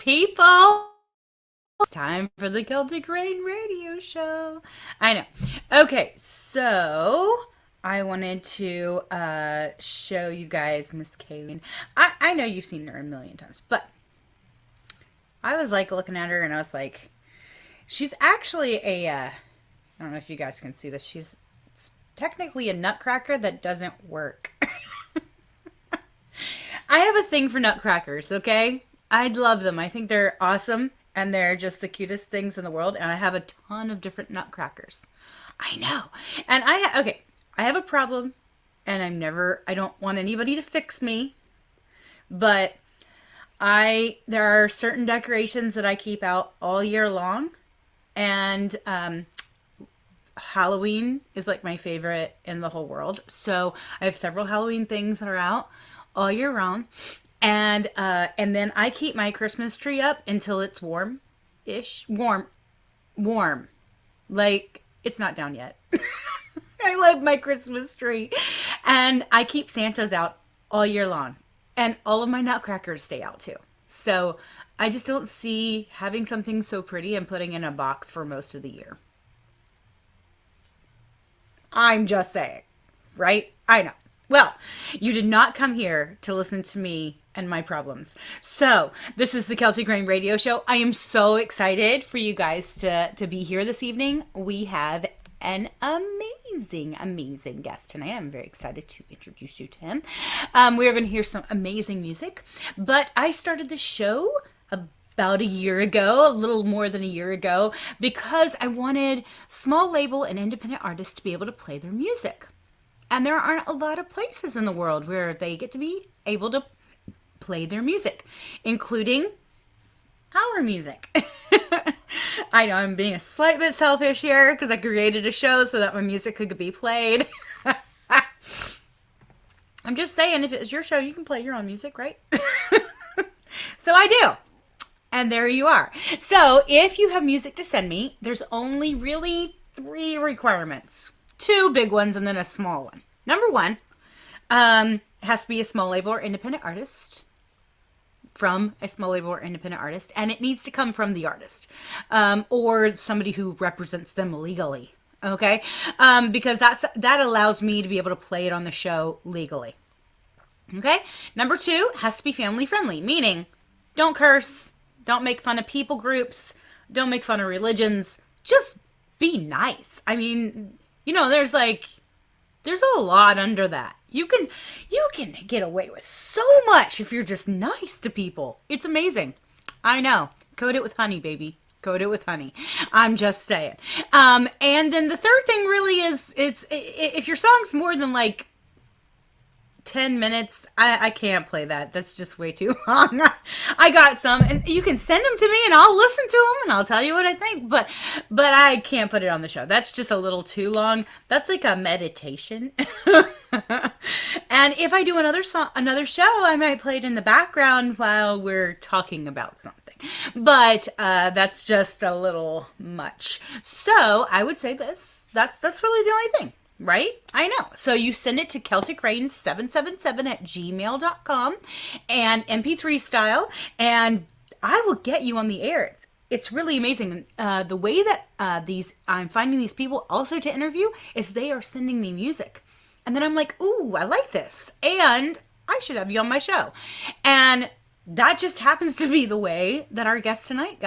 people. It's time for the Celtic Rain Radio Show. I know. Okay, so I wanted to show you guys Miss Kayleen. I know you've seen her a million times, but I was like looking at her and I was like, she's actually I don't know if you guys can see this. She's technically a nutcracker that doesn't work. I have a thing for nutcrackers, okay? I'd love them. I think they're awesome and they're just the cutest things in the world. And I have a ton of different nutcrackers. I know. And I have a problem and I don't want anybody to fix me, but there are certain decorations that I keep out all year long. And, Halloween is like my favorite in the whole world. So I have several Halloween things that are out all year round. And then I keep my Christmas tree up until it's warm-ish. Warm. Like, it's not down yet. I love my Christmas tree. And I keep Santas out all year long. And all of my nutcrackers stay out too. So I just don't see having something so pretty and putting in a box for most of the year. I'm just saying, right? I know. Well, you did not come here to listen to me and my problems. So this is the Celtic Rain Radio Show. I am so excited for you guys to be here this evening. We have an amazing guest tonight. I'm very excited to introduce you to him. We are going to hear some amazing music, but I started the show about a year ago, a little more than a year ago, because I wanted small label and independent artists to be able to play their music. And there aren't a lot of places in the world where they get to be able to play their music, including our music. I know I'm being a slight bit selfish here because I created a show so that my music could be played. I'm just saying, if it's your show, you can play your own music, right? So I do. And there you are. So if you have music to send me, there's only really 3 requirements. 2 big ones and then a small one. Number 1, it has to be a small label or independent artist, from a small label or independent artist, and it needs to come from the artist, or somebody who represents them legally. Okay, because that allows me to be able to play it on the show legally. Okay. Number 2, it has to be family friendly, meaning don't curse, don't make fun of people groups, don't make fun of religions. Just be nice. I mean, you know, there's a lot under that. You can get away with so much if you're just nice to people. It's amazing. I know. Coat it with honey, baby. Coat it with honey. I'm just saying. And then the third thing really is, if your song's more than like 10 minutes, I can't play that. That's just way too long. I got some, and you can send them to me and I'll listen to them and I'll tell you what I think, but I can't put it on the show. That's just a little too long. That's like a meditation. And if I do another show, I might play it in the background while we're talking about something. But that's just a little much. So I would say that's really the only thing. Right? I know. So you send it to CelticRain777@gmail.com and MP3 style, and I will get you on the air. It's really amazing. The way that I'm finding these people also to interview is they are sending me music. And then I'm like, ooh, I like this. And I should have you on my show. And that just happens to be the way that our guest tonight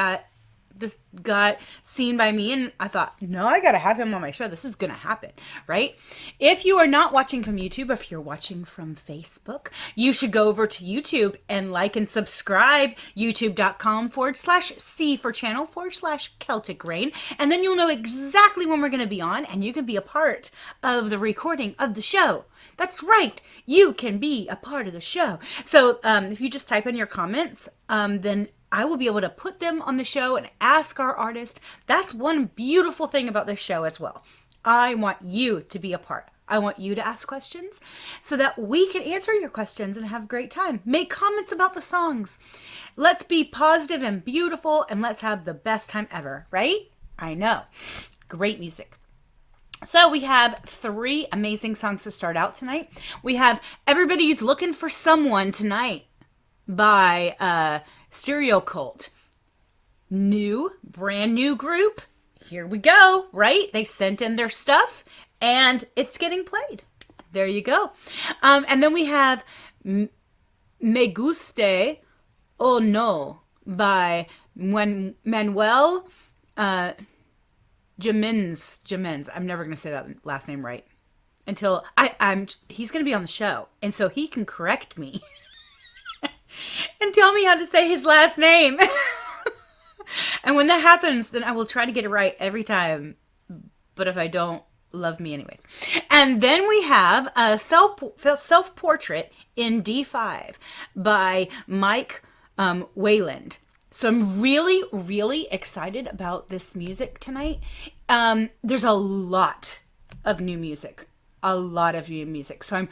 got seen by me, and I thought, no, I gotta have him on my show. This is gonna happen, right? If you are not watching from YouTube, if you're watching from Facebook, you should go over to YouTube and like and subscribe, youtube.com/C for channel/Celtic Rain, and then you'll know exactly when we're gonna be on, and you can be a part of the recording of the show. That's right. You can be a part of the show. So if you just type in your comments, then I will be able to put them on the show and ask our artist. That's one beautiful thing about this show as well. I want you to be a part. I want you to ask questions so that we can answer your questions and have a great time. Make comments about the songs. Let's be positive and beautiful, and let's have the best time ever, right? I know. Great music. So we have 3 amazing songs to start out tonight. We have Everybody's Looking for Someone Tonight by Stereo Cult. Brand new group. Here we go, right? They sent in their stuff and it's getting played. There you go. And then we have Me Guste o No by Manuel Jamens. I'm never going to say that last name right until he's going to be on the show. And so he can correct me and tell me how to say his last name. And when that happens, then I will try to get it right every time. But if I don't, love me anyways. And then we have a self-portrait in D5 by Mike Wayland. So I'm really, really excited about this music tonight. There's a lot of new music. So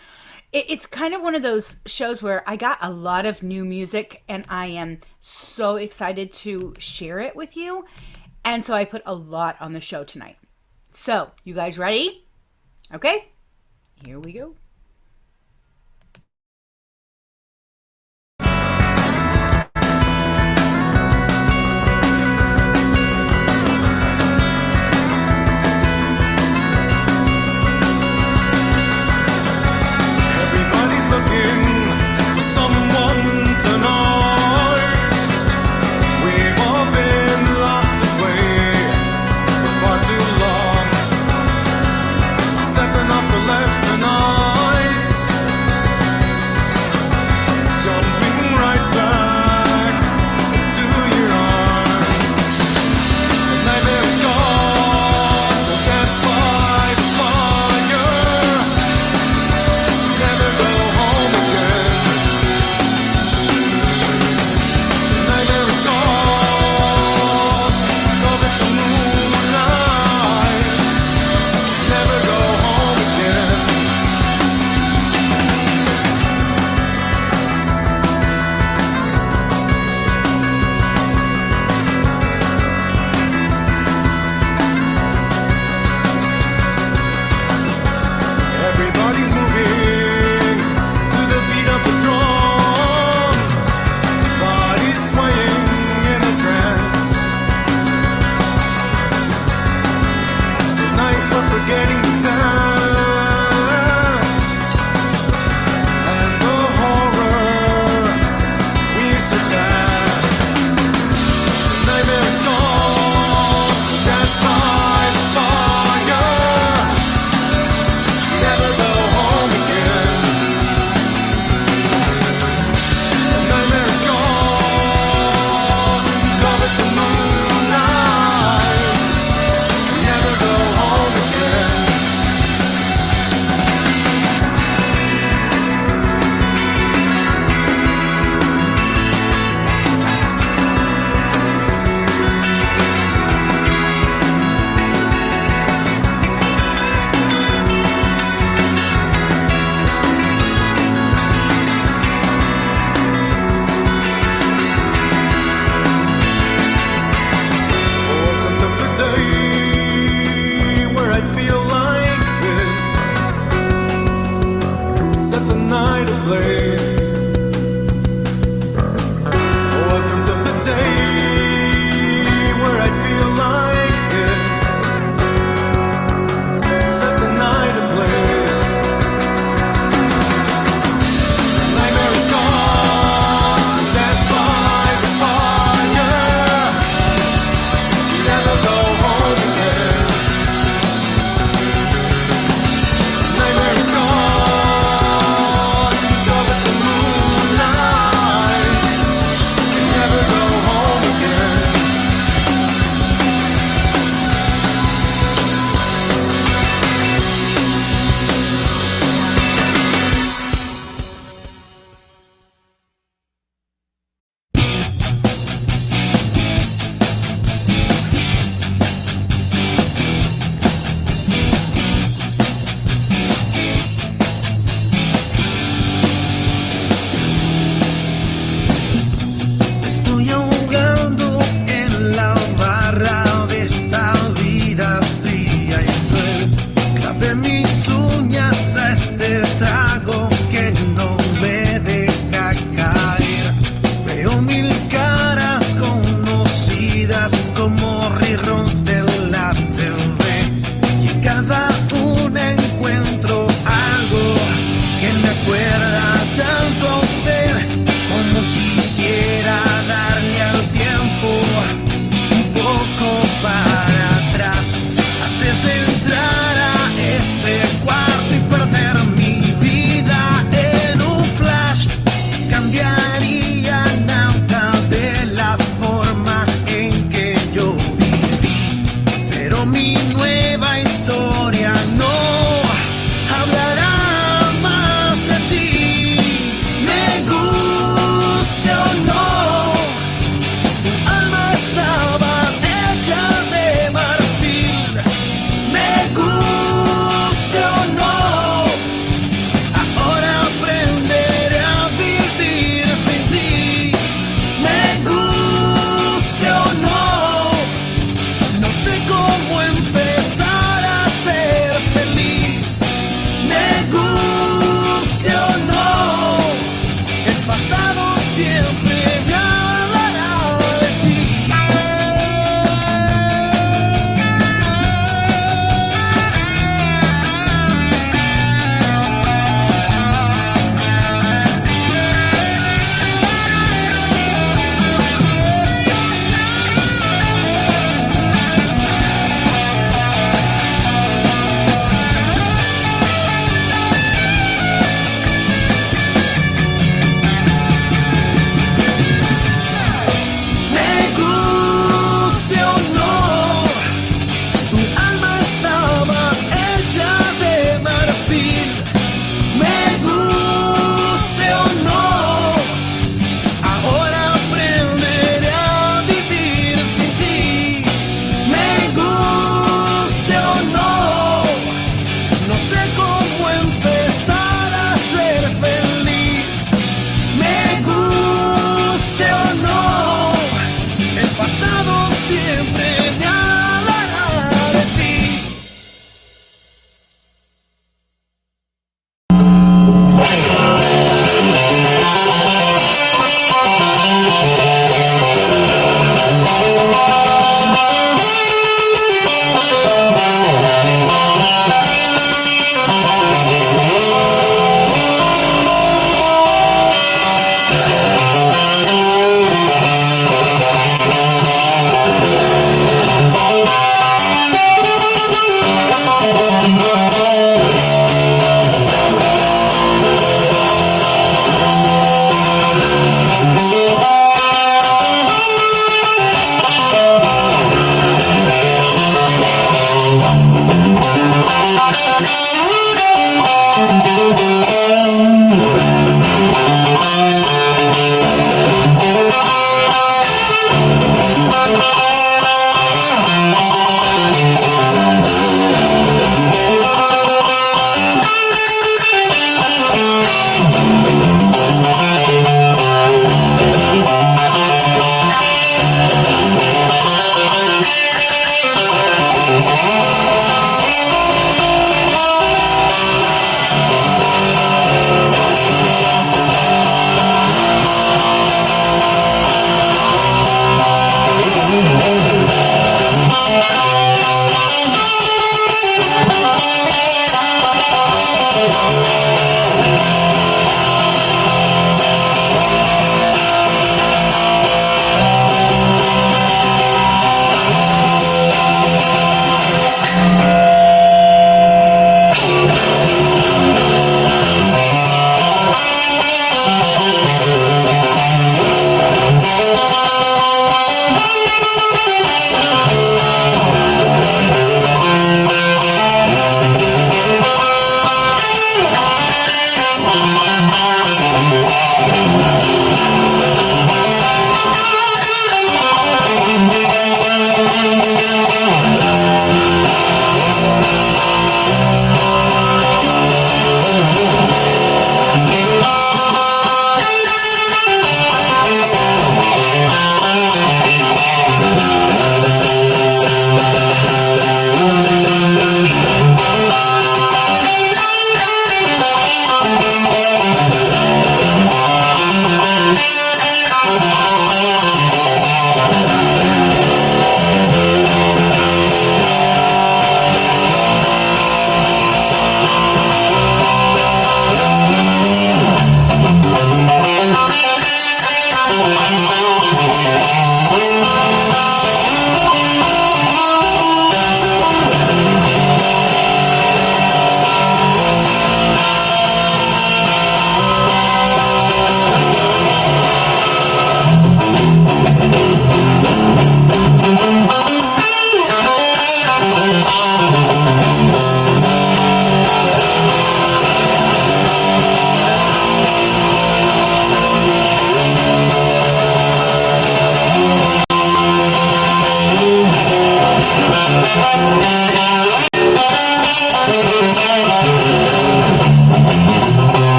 it's kind of one of those shows where I got a lot of new music and I am so excited to share it with you. And so I put a lot on the show tonight. So, you guys ready? Okay, here we go. Stepping off the ledge tonight.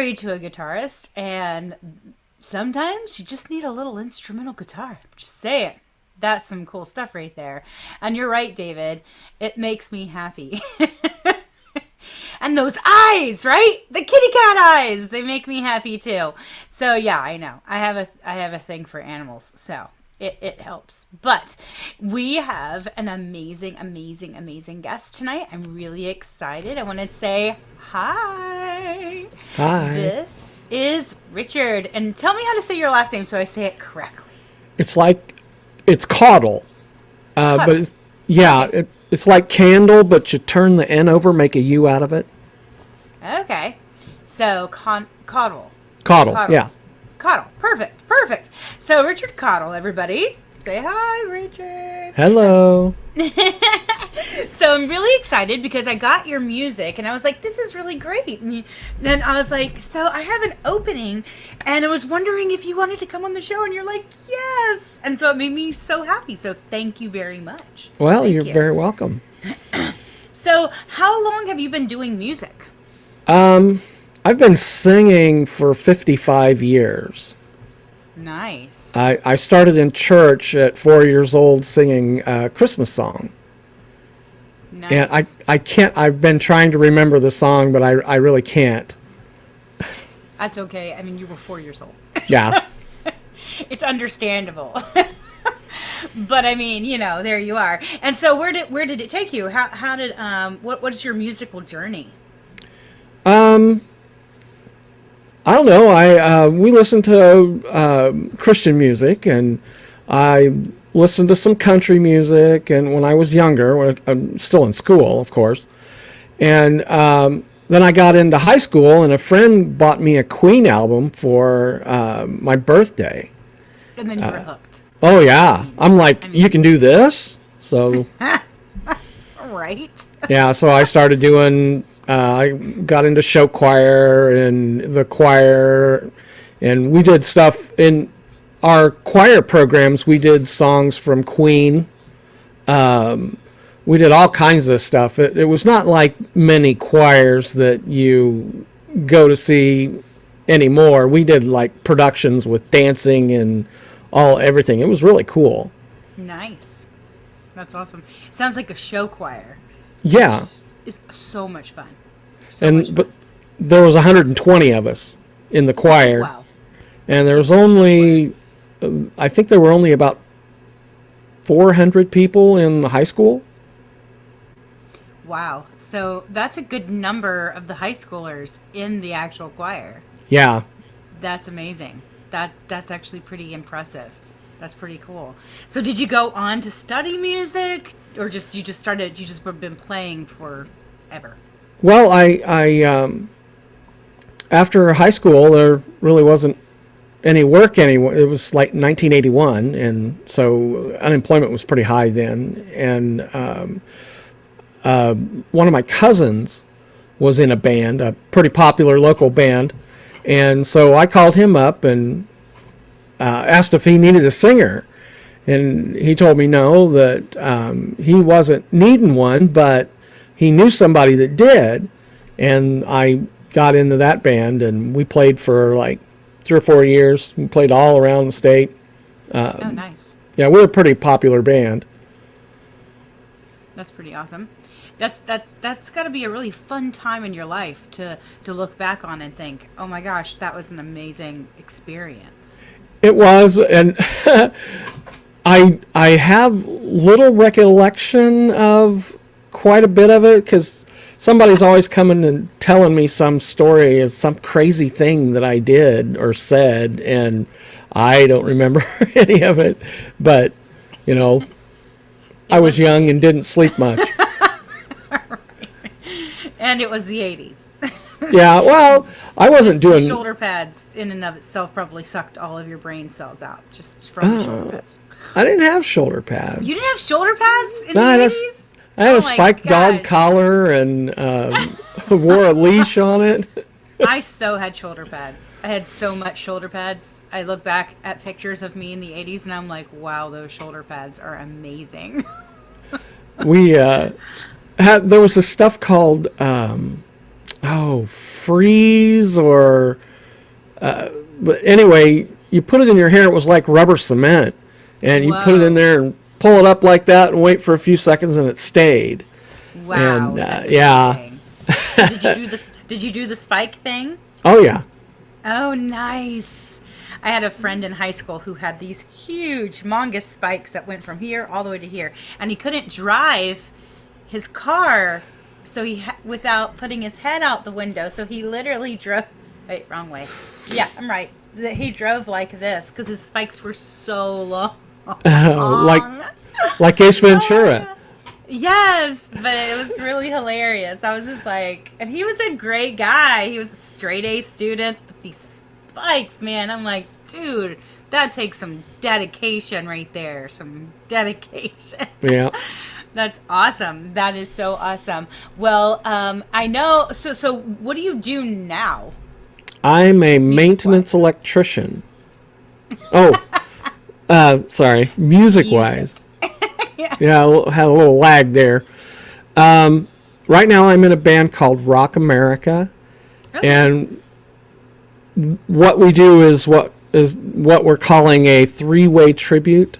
married to a guitarist, and sometimes you just need a little instrumental guitar. Just saying. That's some cool stuff right there. And you're right, David. It makes me happy. And those eyes, right? The kitty cat eyes. They make me happy too. So yeah, I know. I have a thing for animals. So it helps. But we have an amazing, amazing, amazing guest tonight. I'm really excited. I want to say hi. Hi. This is Richard. And tell me how to say your last name so I say it correctly. It's Caudle. But it's like candle, but you turn the N over, make a U out of it. Okay. So Caudle. Caudle, yeah. Caudle. Perfect. So Richard Caudle, everybody. Say hi, Richard. Hello. So I'm really excited because I got your music and I was like, this is really great. And then I was like, so I have an opening and I was wondering if you wanted to come on the show, and you're like, yes. And so it made me so happy. So thank you very much. Well, you're very welcome. So how long have you been doing music? I've been singing for 55 years. Nice. I started in church at 4 years old singing a Christmas song. Nice. And I can't, I've been trying to remember the song, but I really can't. That's okay. I mean, you were 4 years old. Yeah. It's understandable. But I mean, there you are. And so where did it take you? How did what is your musical journey? I don't know. We listened to Christian music, and I listened to some country music. And when I was younger, I'm still in school, of course, and then I got into high school, and a friend bought me a Queen album for my birthday. And then you were hooked. Oh yeah, I'm like, you can do this, so. Right. Yeah, so I started doing. I got into show choir and the choir, and we did stuff in our choir programs. We did songs from Queen. We did all kinds of stuff. It was not like many choirs that you go to see anymore. We did like productions with dancing and everything. It was really cool. Nice. That's awesome. It sounds like a show choir. Yeah. It's so much fun. But there was 120 of us in the choir. Wow. And there was only, I think there were only about 400 people in the high school. Wow. So that's a good number of the high schoolers in the actual choir. Yeah. That's amazing. That's actually pretty impressive. That's pretty cool. So did you go on to study music, or you just been playing forever? Well, I after high school, there really wasn't any work anymore. It was like 1981, and so unemployment was pretty high then. And one of my cousins was in a band, a pretty popular local band, and so I called him up and asked if he needed a singer. And he told me no, that he wasn't needing one, but he knew somebody that did, and I got into that band, and we played for like 3 or 4 years. We played all around the state. Oh, nice. Yeah, we're a pretty popular band. That's pretty awesome. That's got to be a really fun time in your life to look back on and think, oh my gosh, that was an amazing experience. It was, and I have little recollection of quite a bit of it, because somebody's always coming and telling me some story of some crazy thing that I did or said, and I don't remember any of it. But, I was young and didn't sleep much. And it was the 80s. Yeah, well, I wasn't just doing... The shoulder pads in and of itself probably sucked all of your brain cells out just from the shoulder pads. I didn't have shoulder pads. You didn't have shoulder pads in the 80s? I had a spiked dog collar and wore a leash on it. I so had shoulder pads. I had so much shoulder pads. I look back at pictures of me in the 80s and I'm like, wow, those shoulder pads are amazing. We there was this stuff called freeze or, but anyway, you put it in your hair. It was like rubber cement, and you put it in there and pull it up like that and wait for a few seconds, and it stayed. Wow. And yeah. Did you do the spike thing? Oh yeah. Oh, nice. I had a friend in high school who had these huge mongoose spikes that went from here all the way to here, and he couldn't drive his car so without putting his head out the window, so he literally drove wrong way. Yeah, I'm right. He drove like this because his spikes were so long. like Ace Ventura. Oh, yes, but it was really hilarious. I was just like, and he was a great guy. He was a straight A student, but these spikes, man, I'm like, dude, that takes some dedication right there. Some dedication. Yeah. That's awesome. That is so awesome. Well, I know. So what do you do now? I'm a maintenance electrician. Oh, sorry. Music-wise. Yeah, I had a little lag there. Right now I'm in a band called Rock America. Oh, and what we do is what we're calling a three-way tribute,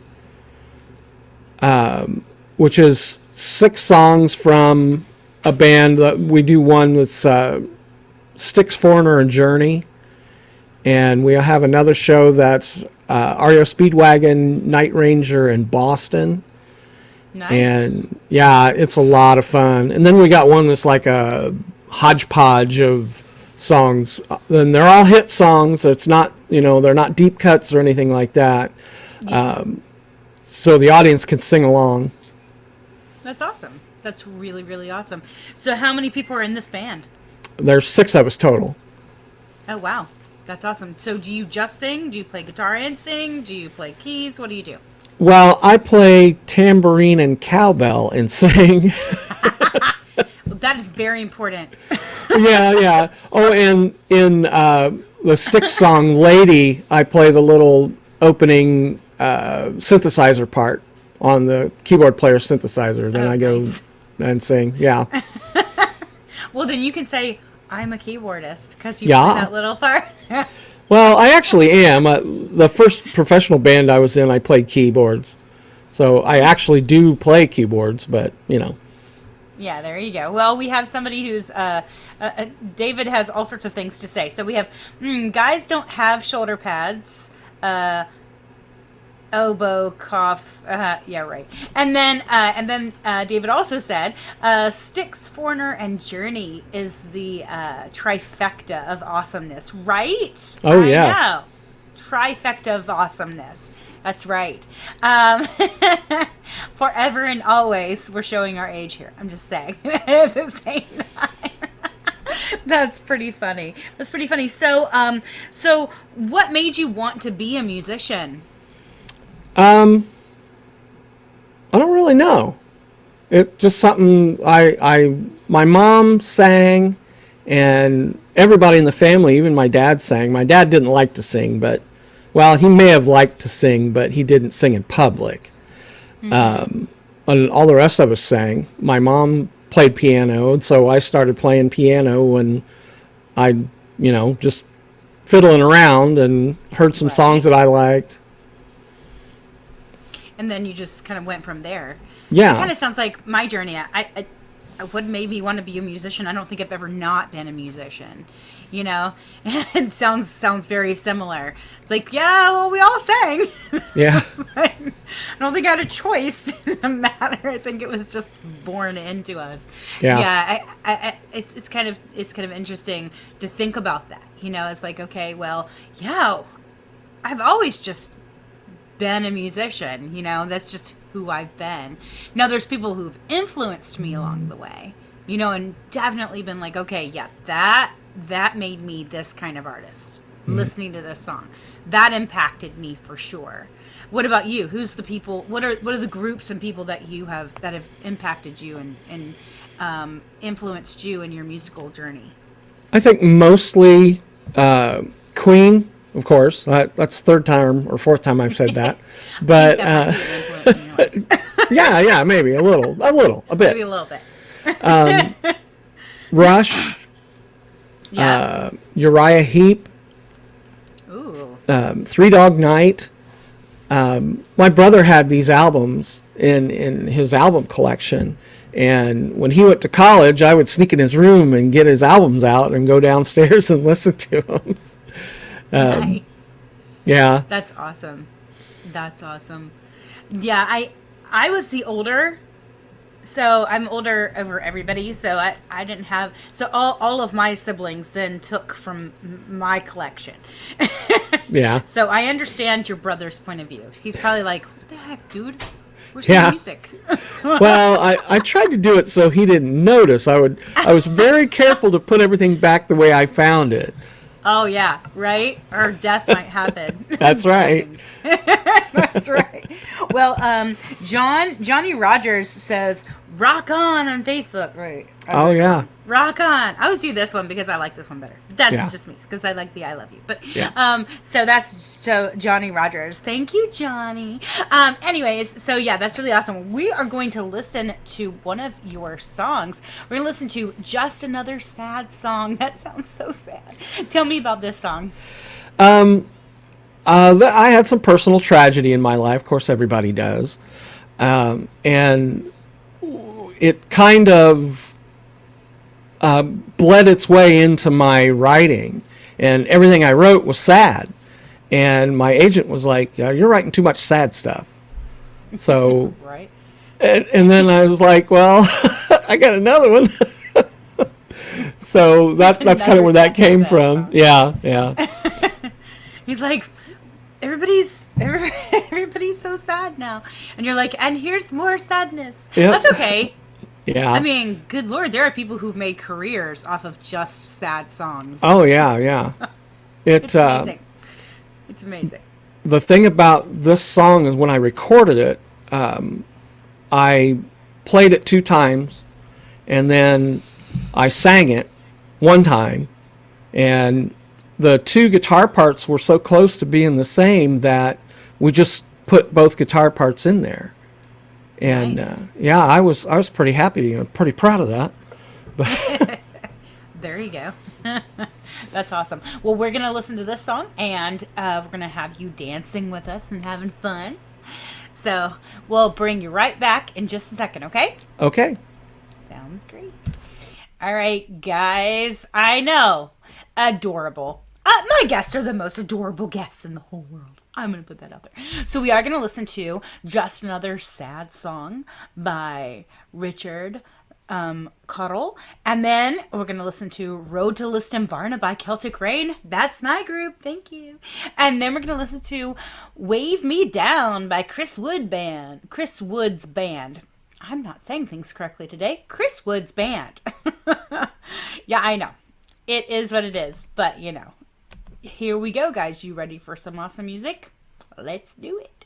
which is 6 songs from a band. We do one with Styx, Foreigner, and Journey. And we have another show that's REO Speedwagon, Night Ranger, and Boston. Nice. And yeah, it's a lot of fun. And then we got one that's like a hodgepodge of songs. And they're all hit songs. It's not, they're not deep cuts or anything like that. Yeah. So the audience can sing along. That's awesome. That's really, really awesome. So how many people are in this band? There's 6 of us total. Oh, wow. That's awesome. So do you just sing? Do you play guitar and sing? Do you play keys? What do you do? Well, I play tambourine and cowbell and sing. Well, that is very important. Yeah. Oh, and in the Styx song Lady, I play the little opening synthesizer part on the keyboard player synthesizer. Then I go and sing. Yeah. Well, then you can say, I'm a keyboardist, because you play that little part. Well, I actually am. The first professional band I was in, I played keyboards. So I actually do play keyboards, but, Yeah, there you go. Well, we have somebody who's, David has all sorts of things to say. So we have, guys don't have shoulder pads, oboe, cough, yeah, right. And then David also said, Styx, Foreigner, and Journey is the trifecta of awesomeness, right? Oh, yes. I know. Trifecta of awesomeness. That's right. Forever and always. We're showing our age here. I'm just saying. At the same time. That's pretty funny. So, so what made you want to be a musician? I don't really know. It's just something my mom sang, and everybody in the family, even my dad sang. My dad didn't like to sing, but, well, he may have liked to sing, but he didn't sing in public. Mm-hmm. And all the rest of us sang. My mom played piano, and so I started playing piano when I, just fiddling around and heard some songs that I liked. And then you just kind of went from there. Yeah. It kind of sounds like my journey. I would maybe want to be a musician. I don't think I've ever not been a musician. It sounds very similar. It's like, yeah, well, we all sang. Yeah. I don't think I had a choice in the matter. I think it was just born into us. Yeah. Yeah. It's kind of interesting to think about that. It's like, okay, well, yeah, I've always just been a musician, that's just who I've been. Now there's people who've influenced me along the way, and definitely been like, okay, yeah, that made me this kind of artist. Mm-hmm. Listening to this song, that impacted me for sure. What about you? Who's the people? What are the groups and people that have impacted you and influenced you in your musical journey? I think mostly Queen. Of course, that's third time or fourth time I've said that, but yeah, maybe a bit. Maybe a little bit. Rush, Yeah. Uriah Heep, Ooh. Three Dog Night. My brother had these albums in his album collection, and when he went to college, I would sneak in his room and get his albums out and go downstairs and listen to them. Nice. Yeah. That's awesome. That's awesome. Yeah, I was the older, so I'm older over everybody, so I didn't have, so all of my siblings then took from my collection. Yeah. So I understand your brother's point of view. He's probably like, what the heck, dude? Where's Yeah. my music? Well, I tried to do it so he didn't notice. I was very careful to put everything back the way I found it. Oh, yeah, right? Or death might happen. That's right. That's right. Well, Johnny Rogers says, rock on Facebook. Right. Oh, yeah. Rock on. I always do this one because I like this one better. That's Yeah. just me because I like the I love you. But Yeah. so Johnny Rogers. Thank you, Johnny. Anyways, so yeah, that's really awesome. We are going to listen to one of your songs. We're going to listen to Just Another Sad Song. That sounds so sad. Tell me about this song. I had some personal tragedy in my life. Of course, everybody does. And it kind of bled its way into my writing. And everything I wrote was sad. And my agent was like, you're writing too much sad stuff. So, Right. and then I was like, well, I got another one. So that's kind of where that came from. Song. Yeah. He's like, everybody's so sad now, and you're like, and here's more sadness. Yep. That's okay. Yeah. I mean, good Lord, there are people who've made careers off of just sad songs. Oh, yeah. It's amazing. It's amazing. The thing about this song is when I recorded it, I played it 2 times, and then I sang it 1 time, and the 2 guitar parts were so close to being the same that we just put both guitar parts in there. And Nice. yeah, I was pretty happy and pretty proud of that. There you go. That's awesome. Well, we're going to listen to this song, and we're going to have you dancing with us and having fun. So we'll bring you right back in just a second, okay? Okay. Sounds great. All right, guys. I know. Adorable. My guests are the most adorable guests in the whole world. I'm going to put that out there. So we are going to listen to Just Another Sad Song by Richard Caudle. And then we're going to listen to Road to Lisdoonvarna by Celtic Rain. That's my group. Thank you. And then we're going to listen to Wave Me Down by Chris Wood's band. I'm not saying things correctly today. Chris Wood's band. Yeah, I know. It is what it is. But, you know. Here we go, guys. You ready for some awesome music? Let's do it.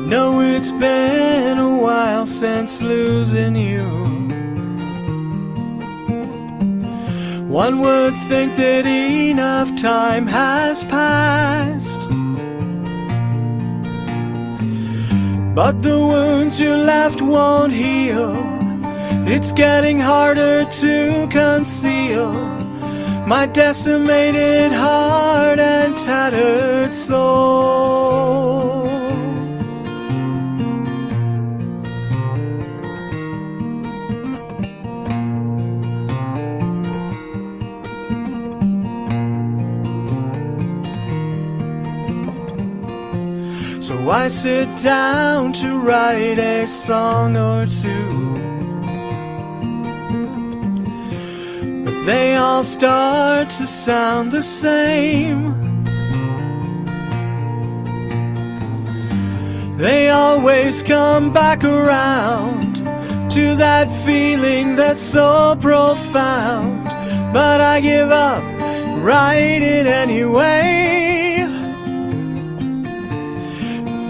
No, it's been a while since losing you. One would think that enough time has passed, but the wounds you left won't heal. It's getting harder to conceal my decimated heart and tattered soul. So I sit down to write a song or two, but they all start to sound the same. They always come back around to that feeling that's so profound, but I give up, write it anyway.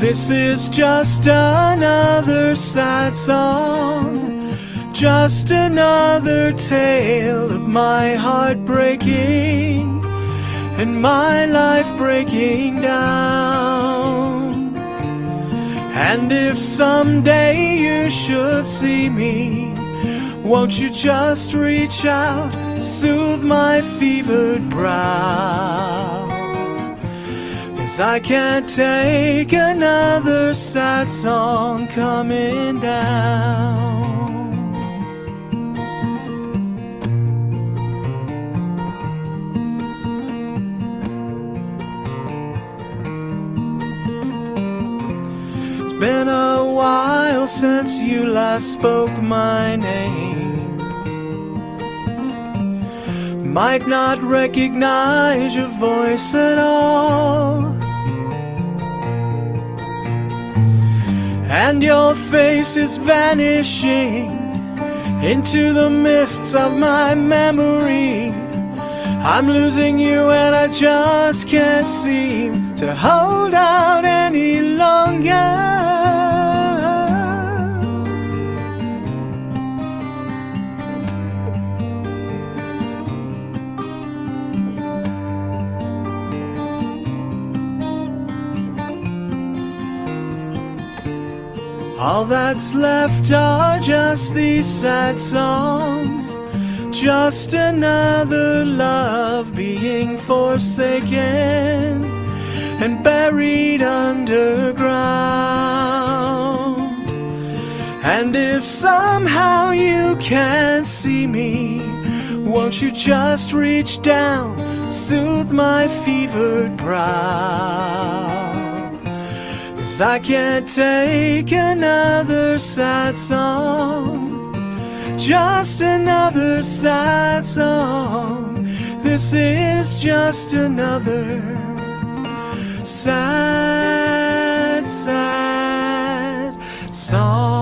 This is just another sad song, just another tale of my heart breaking and my life breaking down. And if someday you should see me, won't you just reach out, soothe my fevered brow? 'Cause I can't take another sad song coming down. It's been a while since you last spoke my name. Might not recognize your voice at all, and your face is vanishing into the mists of my memory. I'm losing you and I just can't seem to hold out any longer. All that's left are just these sad songs, just another love being forsaken and buried underground. And if somehow you can't see me, won't you just reach down, soothe my fevered brow? 'Cause I can't take another sad song, just another sad song. This is just another sad, sad song.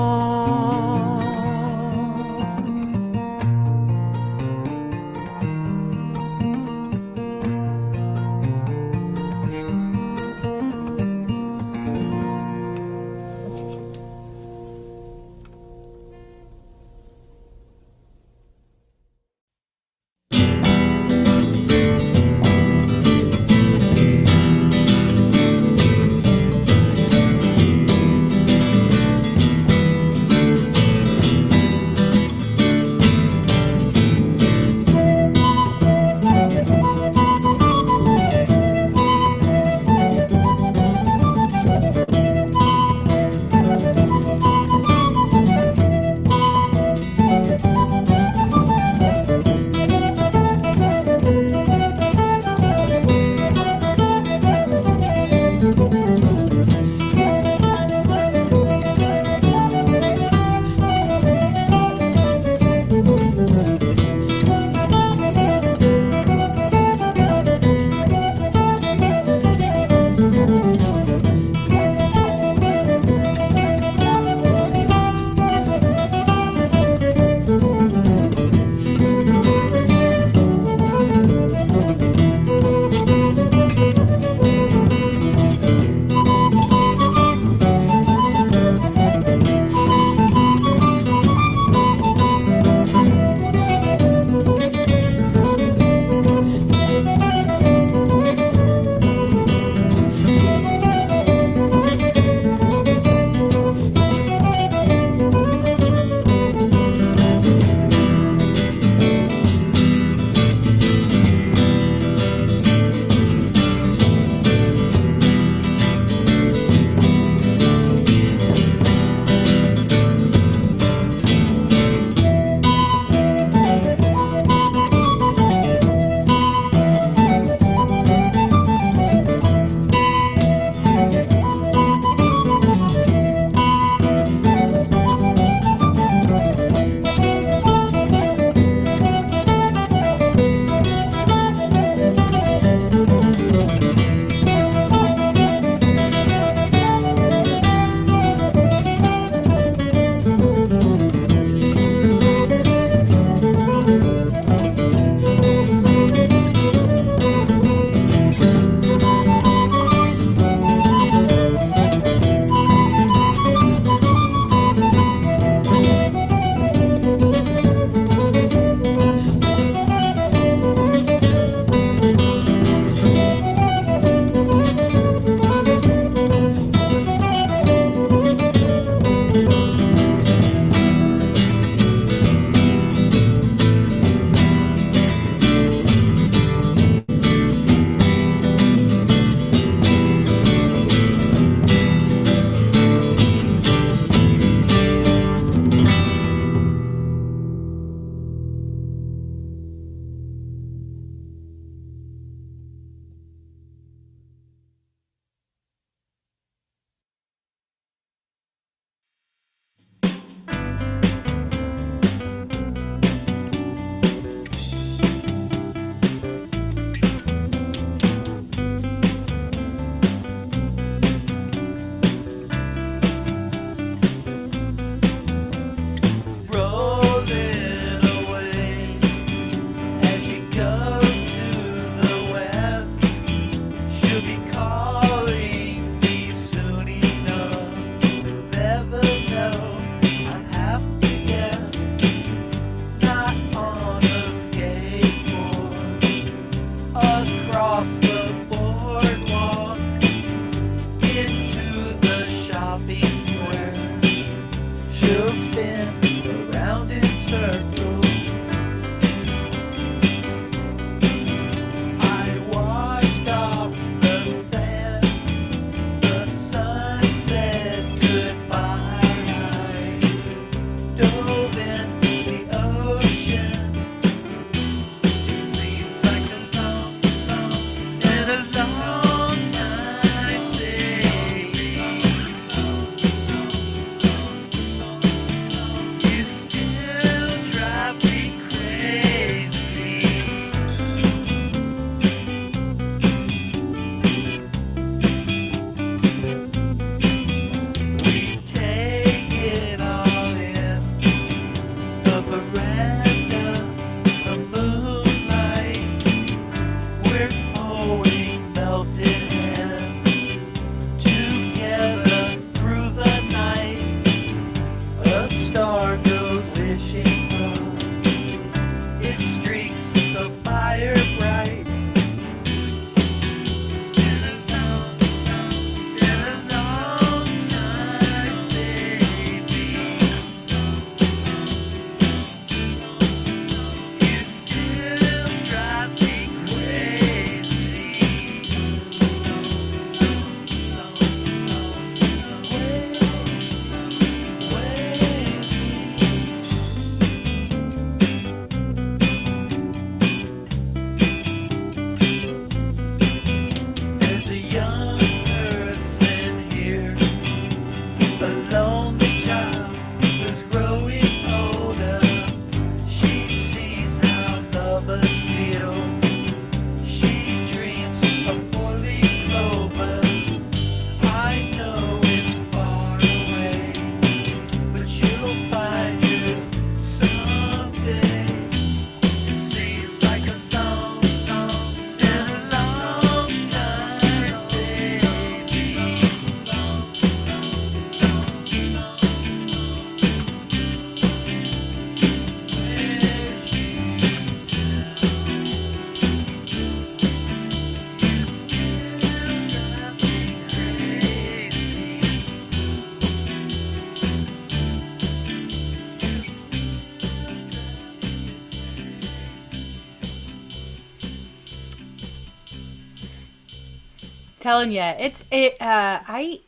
Telling you, I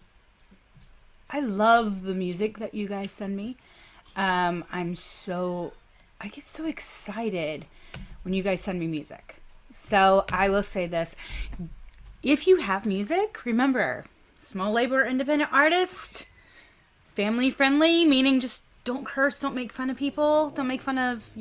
love the music that you guys send me. I get so excited when you guys send me music. So I will say this. If you have music, remember, small labor independent artist, it's family friendly, meaning just don't curse, don't make fun of people, don't make fun of,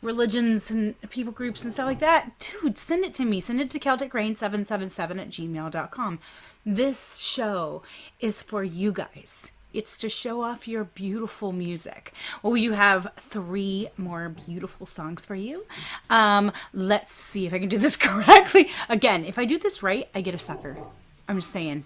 religions and people groups and stuff like that. Dude, send it to me. Send it to CelticRain777@gmail.com. This show is for you guys. It's to show off your beautiful music. Well, you have 3 more beautiful songs for you. Let's see if I can do this correctly. Again, if I do this right, I get a sucker. I'm just saying.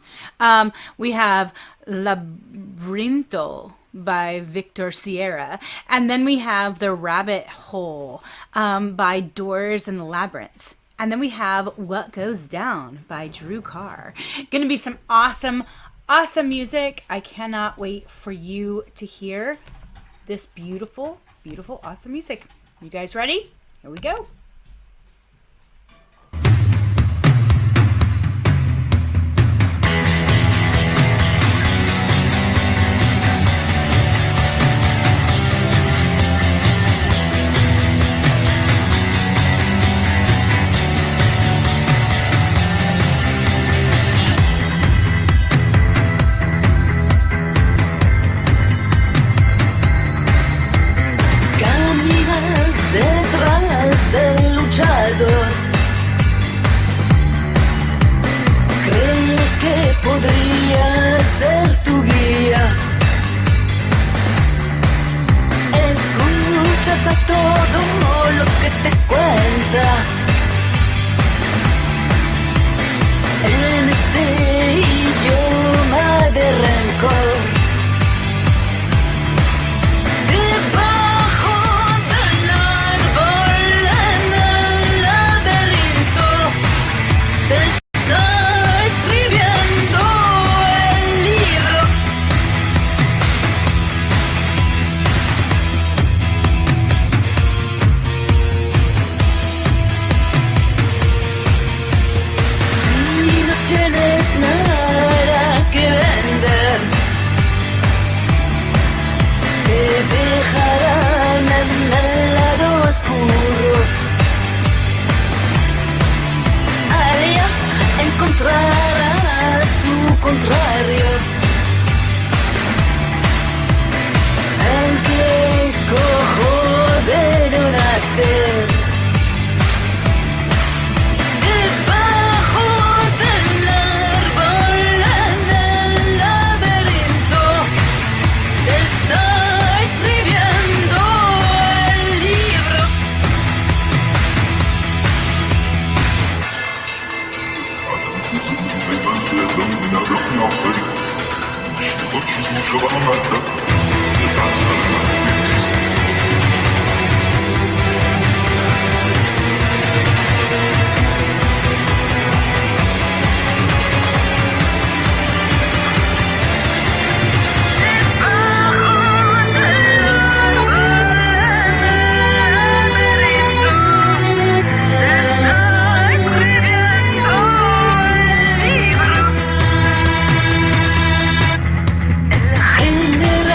We have Labrinto by Victor Sierra. And then we have The Rabbit Hole by Doors and the Labyrinth. And then we have What Goes Down by Drew Carr. Gonna be some awesome music. I cannot wait for you to hear this beautiful, beautiful, awesome music. You guys ready? Here we go. Detrás del luchador, crees que podría ser tu guía. Escuchas a todo lo que te cuenta. En este idioma de rencor. Se está escribiendo el libro. Si no tienes nada que vender, te dejarán en el lado oscuro. Encontrarás tu contrario, el que escojo de no nacer. Debajo del árbol en el laberinto se está escribiendo el libro. General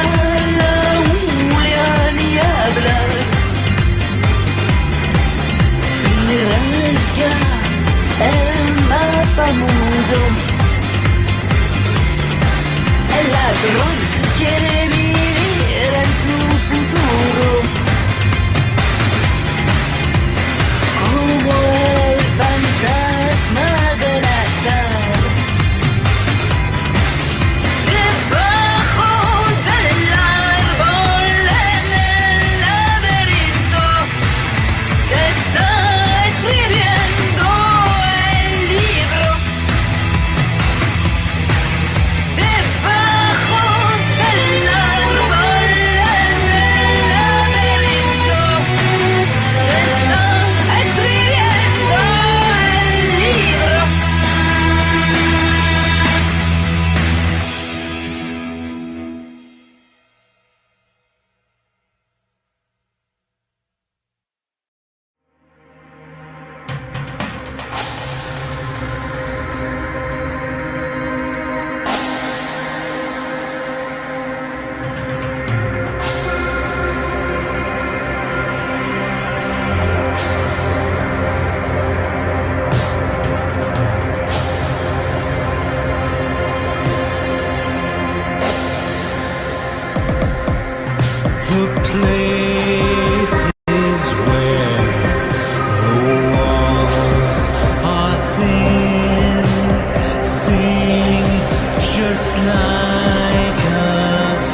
like a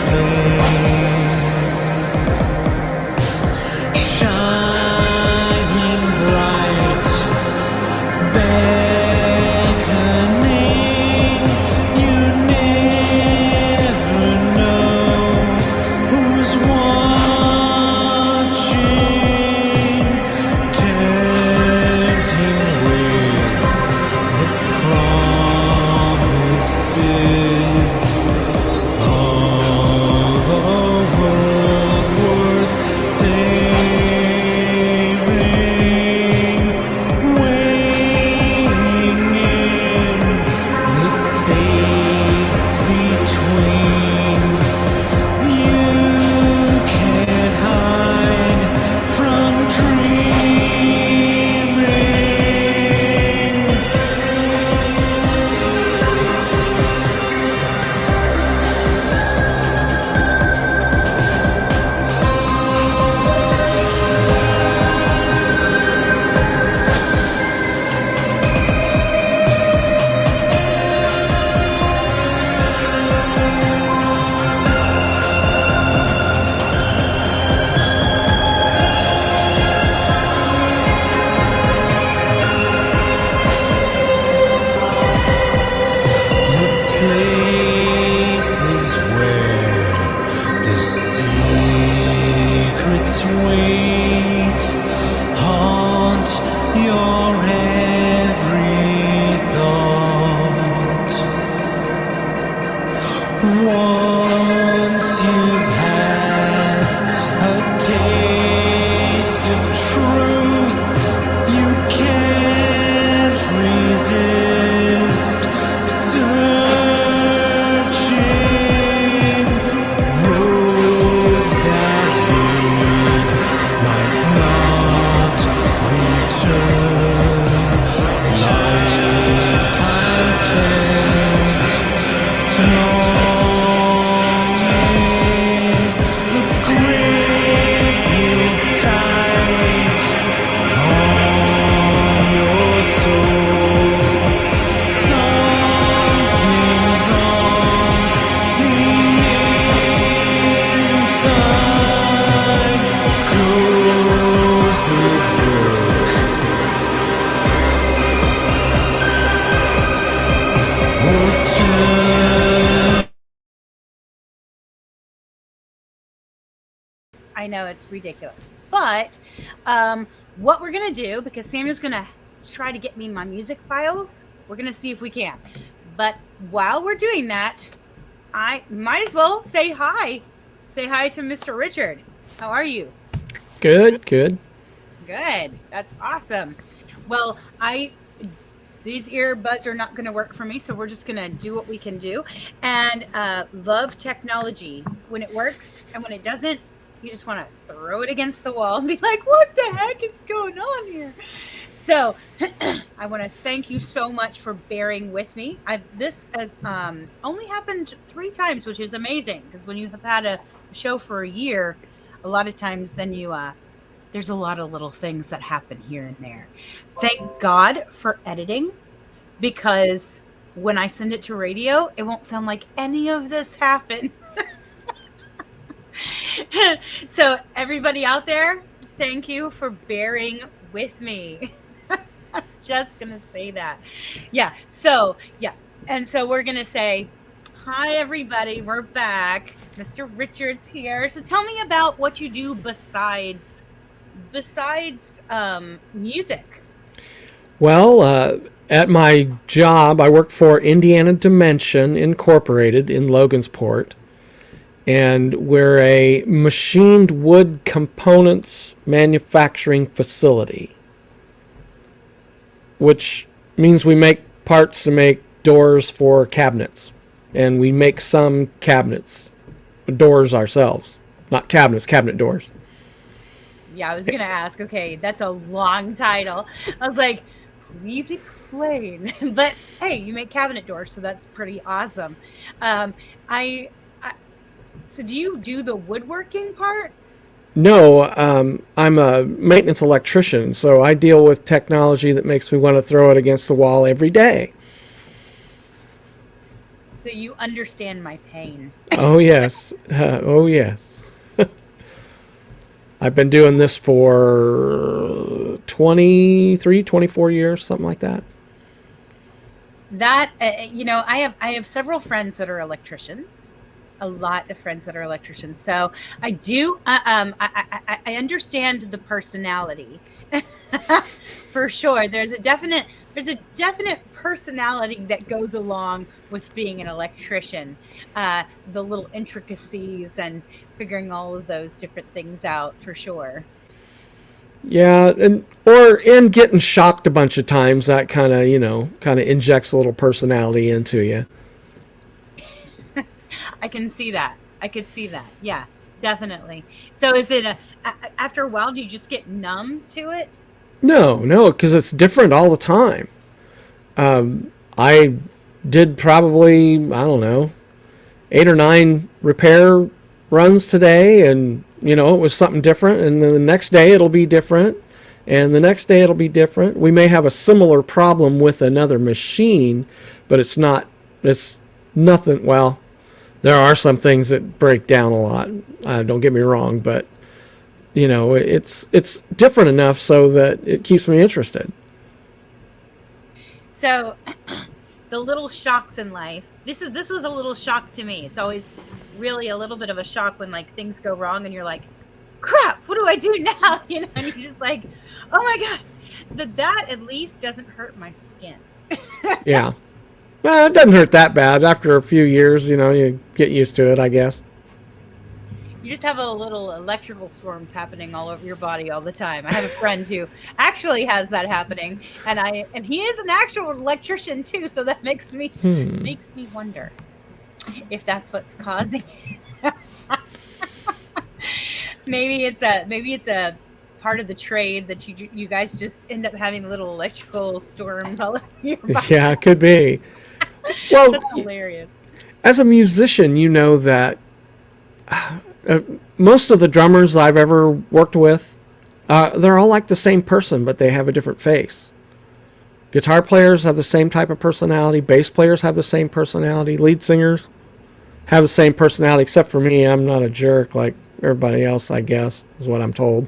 flame, shining bright, beckoning. You never know who's watching, tempting with the promises of a world worth saving, waiting in the space between. You can't hide from dreaming. Places where the secrets wait, haunt your every thought. Once you've had a taste of truth, you can't resist searching. Roads that lead might not return. Lifetime spent longing. The grip is tight on your soul. Something's on the inside. Close the book. Or turn. I know it's ridiculous, but what we're gonna do, because Samuel's gonna try to get me my music files, we're gonna see if we can. But while we're doing that, I might as well say hi. Say hi to Mr. Richard. How are you? Good, good. Good. That's awesome. Well, these earbuds are not going to work for me, so we're just going to do what we can do. And love technology. When it works and when it doesn't, you just want to throw it against the wall and be like, what the heck is going on here? So I want to thank you so much for bearing with me. This has only happened 3 times, which is amazing, because when you have had a show for a year, a lot of times then there's a lot of little things that happen here and there. Thank God for editing, because when I send it to radio, it won't sound like any of this happened. So everybody out there, thank you for bearing with me. Just gonna say that. And so we're gonna say, hi everybody, we're back. Mr. Richard's here. So tell me about what you do besides music. Well, at my job, I work for Indiana Dimension Incorporated in Logansport, and we're a machined wood components manufacturing facility, which means we make parts to make doors for cabinets, and we make some doors ourselves. Not cabinets, cabinet doors. Yeah, I was going to ask, okay, that's a long title. I was like, please explain. But hey, you make cabinet doors, so that's pretty awesome. So do you do the woodworking part? No, I'm a maintenance electrician, so I deal with technology that makes me want to throw it against the wall every day. So you understand my pain. Oh, yes. Oh, yes. I've been doing this for 23, 24 years, something like that. That, I have several friends that are electricians. A lot of friends that are electricians. So I do, I understand the personality. For sure. There's a definite personality that goes along with being an electrician. The little intricacies and figuring all of those different things out, for sure. Yeah, and getting shocked a bunch of times, that kind of injects a little personality into you. I can see that. I could see that. Yeah, definitely. So is it after a while, do you just get numb to it? No, because it's different all the time. I did probably, I don't know, 8 or 9 repair runs today, and it was something different, and then the next day it'll be different, and the next day it'll be different. We may have a similar problem with another machine, but it's nothing. Well, there are some things that break down a lot, don't get me wrong, but it's different enough so that it keeps me interested. So the little shocks in life, this was a little shock to me. It's always really a little bit of a shock when like things go wrong and you're like, crap, what do I do now? And you're just like, oh my God, that at least doesn't hurt my skin. Yeah. Well, it doesn't hurt that bad. After a few years, you get used to it, I guess. You just have a little electrical storms happening all over your body all the time. I have a friend who actually has that happening, and he is an actual electrician too. So that makes me wonder if that's what's causing it. maybe it's a part of the trade that you guys just end up having little electrical storms all over your body. Yeah, it could be. Well, that's hilarious. As a musician, you know that most of the drummers I've ever worked with, they're all like the same person, but they have a different face. Guitar players have the same type of personality. Bass players have the same personality. Lead singers have the same personality, except for me. I'm not a jerk like everybody else, I guess, is what I'm told.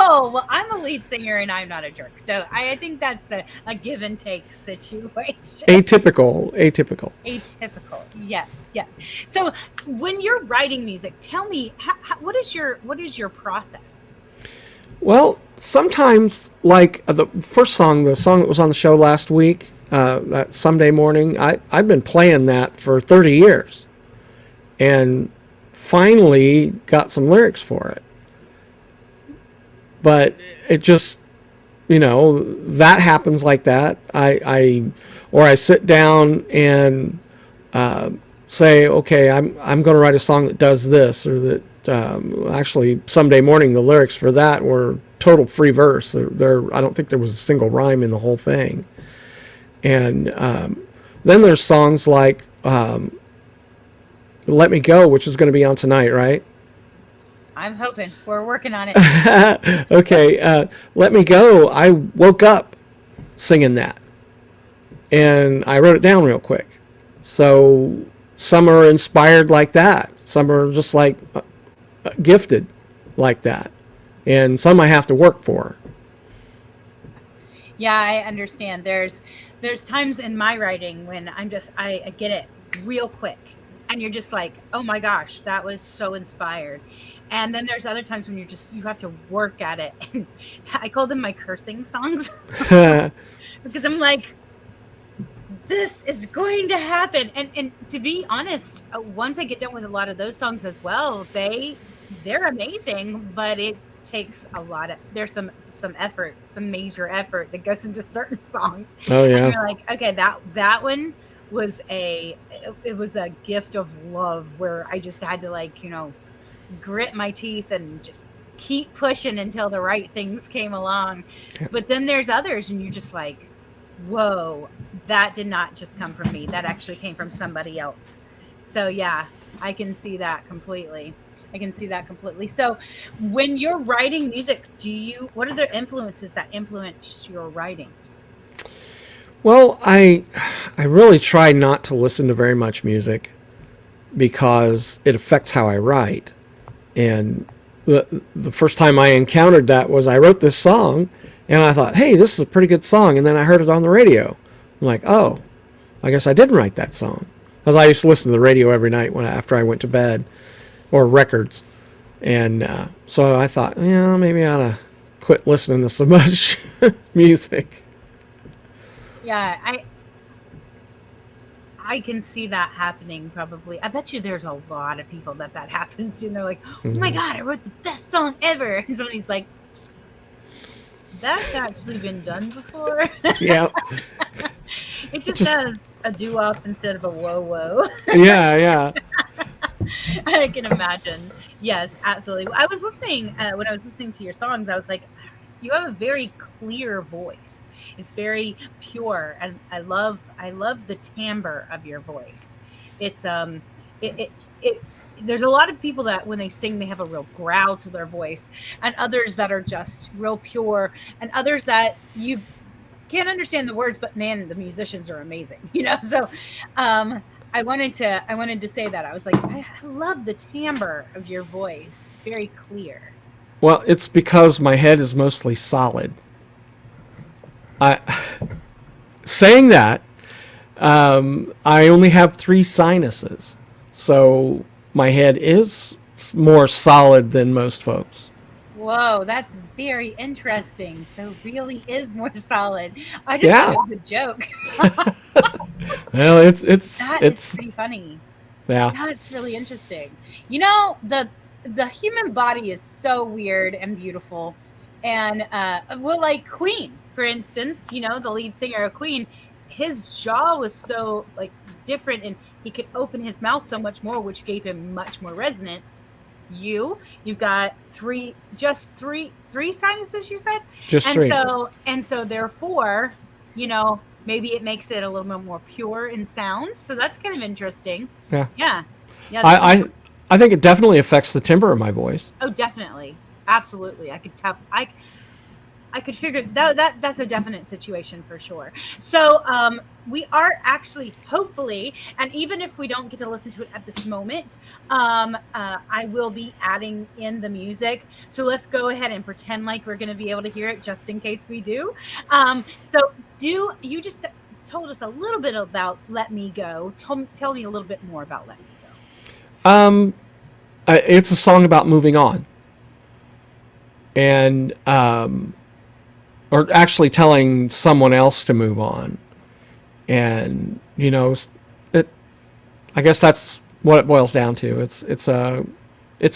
Oh, well, I'm a lead singer and I'm not a jerk. So I think that's a give and take situation. Atypical. Yes. So when you're writing music, tell me, what is your process? Well, sometimes, like the first song, the song that was on the show last week, that Someday Morning, I've been playing that for 30 years and finally got some lyrics for it. But it just, that happens like that. I sit down and say, okay, I'm going to write a song that does this, or that actually Someday Morning, the lyrics for that were total free verse. I don't think there was a single rhyme in the whole thing. And then there's songs like Let Me Go, which is going to be on tonight, right? I'm hoping. We're working on it. Okay, Let Me Go, I woke up singing that. And I wrote it down real quick. So some are inspired like that. Some are just like gifted like that. And some I have to work for. Yeah, I understand. There's times in my writing when I get it real quick. And you're just like, oh my gosh, that was so inspired. And then there's other times when you have to work at it. And I call them my cursing songs. Because I'm like, this is going to happen. And to be honest, once I get done with a lot of those songs as well, they're amazing, but it takes a lot of, there's some effort, some major effort that goes into certain songs. Oh yeah. And you're like, okay, that one was it was a gift of love where I just had to grit my teeth and just keep pushing until the right things came along. Yeah. But then there's others and you're just like, whoa, that did not just come from me. That actually came from somebody else. So yeah, I can see that completely. So when you're writing music, what are the influences that influence your writings? Well, I really try not to listen to very much music because it affects how I write. And the first time I encountered that was I wrote this song, and I thought, hey, this is a pretty good song. And then I heard it on the radio. I'm like, oh, I guess I didn't write that song. Because I used to listen to the radio every night after I went to bed, or records. And so I thought, yeah, maybe I ought to quit listening to so much music. Yeah, I can see that happening probably. I bet you there's a lot of people that happens to, and they're like, oh my God, I wrote the best song ever. And somebody's like, that's actually been done before. Yeah. It just says a doo-wop instead of a whoa-whoa. Yeah. I can imagine. Yes, absolutely. I was listening, when I was listening to your songs, I was like, you have a very clear voice. It's very pure, and I love the timbre of your voice. It's there's a lot of people that when they sing they have a real growl to their voice, and others that are just real pure, and others that you can't understand the words, but man, the musicians are amazing, So I wanted to say that. I was like, I love the timbre of your voice. It's very clear. Well, it's because my head is mostly solid. Saying that, I only have 3 sinuses, so my head is more solid than most folks. Whoa, that's very interesting. So really is more solid. I just thought it was a joke. Well, it's pretty funny. Yeah. That's really interesting. The human body is so weird and beautiful, and like Queen, for instance, the lead singer of Queen, his jaw was so different, and he could open his mouth so much more, which gave him much more resonance. You've got three sinuses, you said? Just 3. And so therefore, maybe it makes it a little bit more pure in sound. So that's kind of interesting. Yeah. I think it definitely affects the timbre of my voice. Oh, definitely. Absolutely. I could tell. I could figure that's a definite situation for sure. So we are actually, hopefully, and even if we don't get to listen to it at this moment, I will be adding in the music. So let's go ahead and pretend like we're going to be able to hear it just in case we do. So you just told us a little bit about Let Me Go. Tell me a little bit more about Let Me Go. It's a song about moving on. And or actually telling someone else to move on. And I guess that's what it boils down to. It's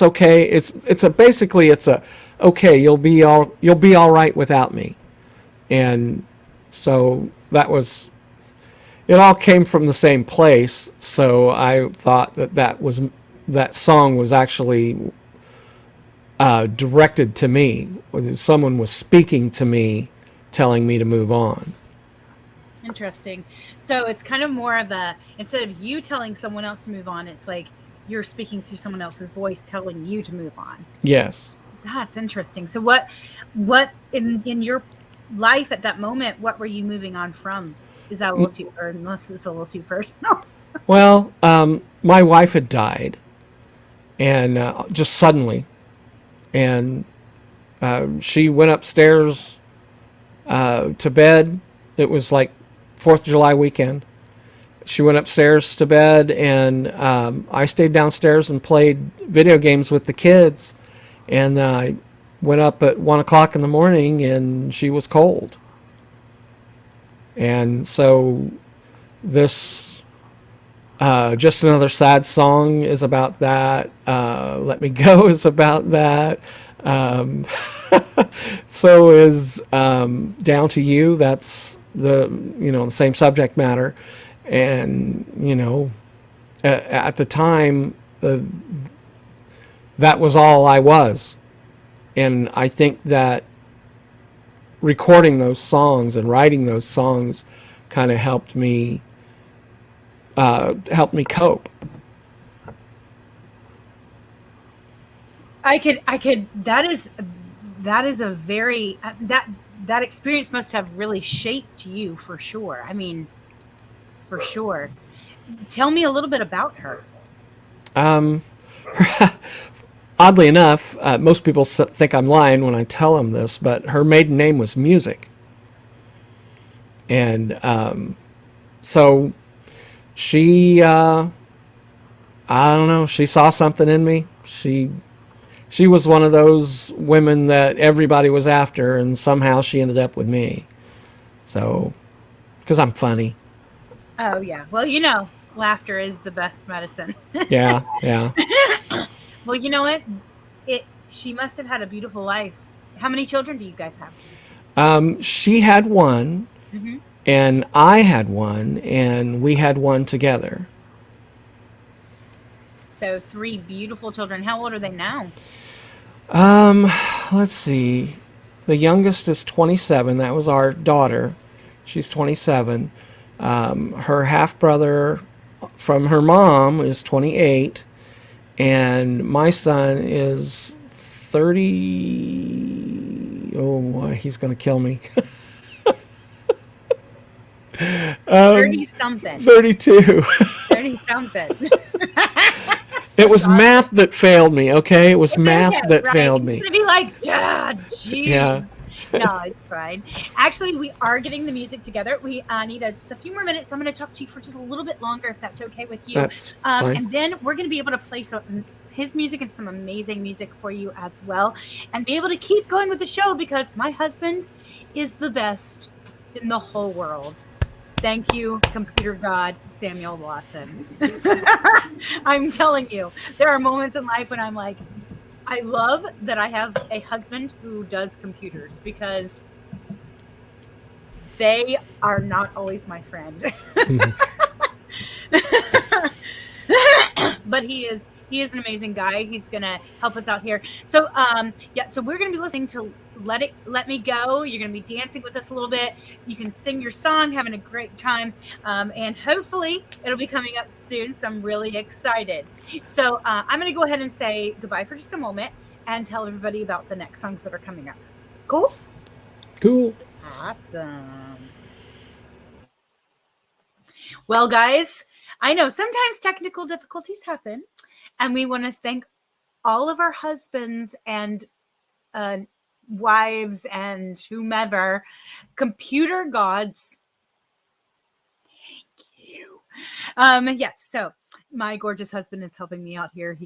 okay. It's okay, you'll be all right without me. And so it all came from the same place. So I thought that song was actually directed to me. Someone was speaking to me, telling me to move on. Interesting. So it's kind of more of instead of you telling someone else to move on, it's like you're speaking through someone else's voice telling you to move on. Yes. That's interesting. So what in your life at that moment, what were you moving on from? Is that a little too, or unless it's a little too personal? Well, my wife had died, and just suddenly. And she went upstairs to bed. It was like 4th of July weekend. She went upstairs to bed, and I stayed downstairs and played video games with the kids. And I went up at 1 o'clock in the morning, and she was cold. And so this Just Another Sad Song is about that. Let Me Go is about that. So is Down to You. That's the same subject matter. And at the time, that was all I was. And I think that recording those songs and writing those songs kind of helped me cope. I could. That is a very that experience must have really shaped you for sure. I mean, for sure. Tell me a little bit about her. Oddly enough, most people think I'm lying when I tell them this, but her maiden name was Music. And so she, I don't know, she saw something in me. She was one of those women that everybody was after, and somehow she ended up with me. So, because I'm funny. Oh, yeah. Well, you know, laughter is the best medicine. Yeah. Well, you know what? She must have had a beautiful life. How many children do you guys have? She had one, and I had one, and we had one together. So 3 beautiful children. How old are they now? Let's see. The youngest is 27. That was our daughter. She's 27. Her half-brother from her mom is 28. And my son is 30. Oh, boy, he's going to kill me. 30-something. 32. 30-something. It was math that failed me, okay? It was math that right. failed me. It's going to be like, geez. Yeah. No, it's fine. Actually, we are getting the music together. We need just a few more minutes. So I'm going to talk to you for just a little bit longer, if that's okay with you. That's fine. And then we're going to be able to play his music and some amazing music for you as well, and be able to keep going with the show, because my husband is the best in the whole world. Thank you, computer god Samuel Lawson. I'm telling you, there are moments in life when I'm like, I love that I have a husband who does computers, because they are not always my friend. But he is an amazing guy. He's gonna help us out here. So so we're gonna be listening to Let Me Go. You're gonna be dancing with us a little bit. You can sing your song, having a great time, and hopefully it'll be coming up soon. So I'm really excited. So I'm gonna go ahead and say goodbye for just a moment and tell everybody about the next songs that are coming up. Cool? Awesome. Well, guys, I know sometimes technical difficulties happen, and we want to thank all of our husbands and wives and whomever, computer gods. Thank you. Yes, so my gorgeous husband is helping me out here.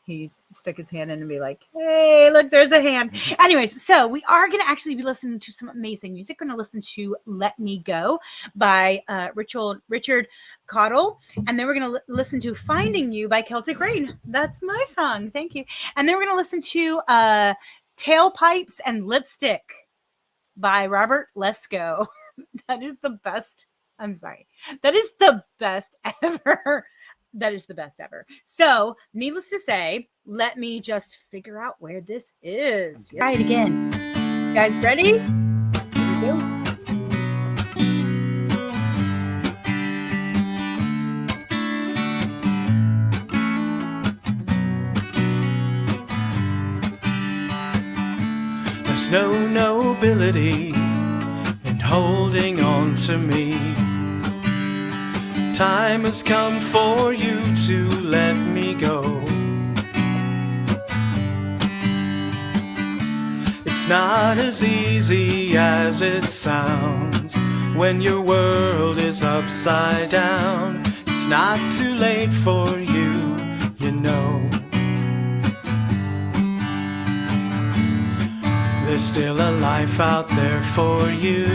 He's stuck his hand in and be like, hey, look, there's a hand. Anyways, so we are going to actually be listening to some amazing music. We're going to listen to Let Me Go by Richard Caudle. And then we're going to listen to Finding You by Celtic Rain. That's my song. Thank you. And then we're going to listen to Tailpipes and Lipstick by Robert Lesko. That is the best. I'm sorry. That is the best ever. That is the best ever. So, needless to say, let me just figure out where this is. Try it again. You guys ready? Here we go. There's no nobility in holding on to me. Time has come for you to let me go. It's not as easy as it sounds when your world is upside down. It's not too late for you, you know. There's still a life out there for you.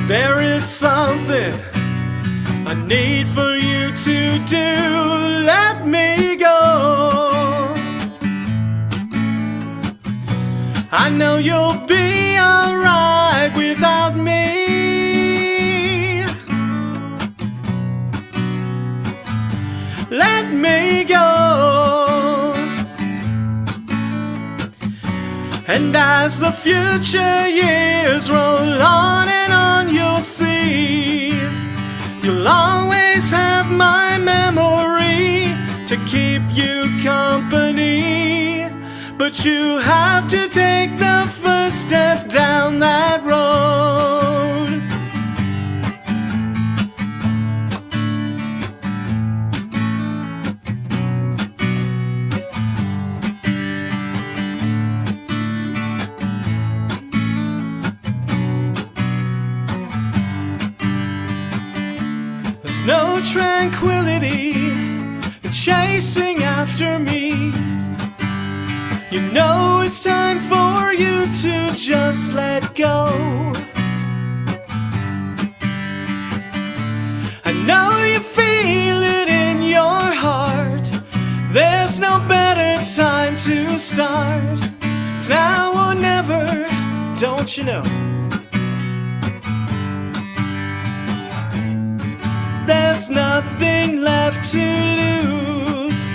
There is something I need for you to do. Let me go. I know you'll be alright without me. Let me go. And as the future years roll on and on, you'll see, you'll always have my memory to keep you company. But you have to take the first step down that road. There's no tranquility in chasing after me. You know it's time for you to just let go. I know you feel it in your heart. There's no better time to start. It's now or never, don't you know? There's nothing left to lose.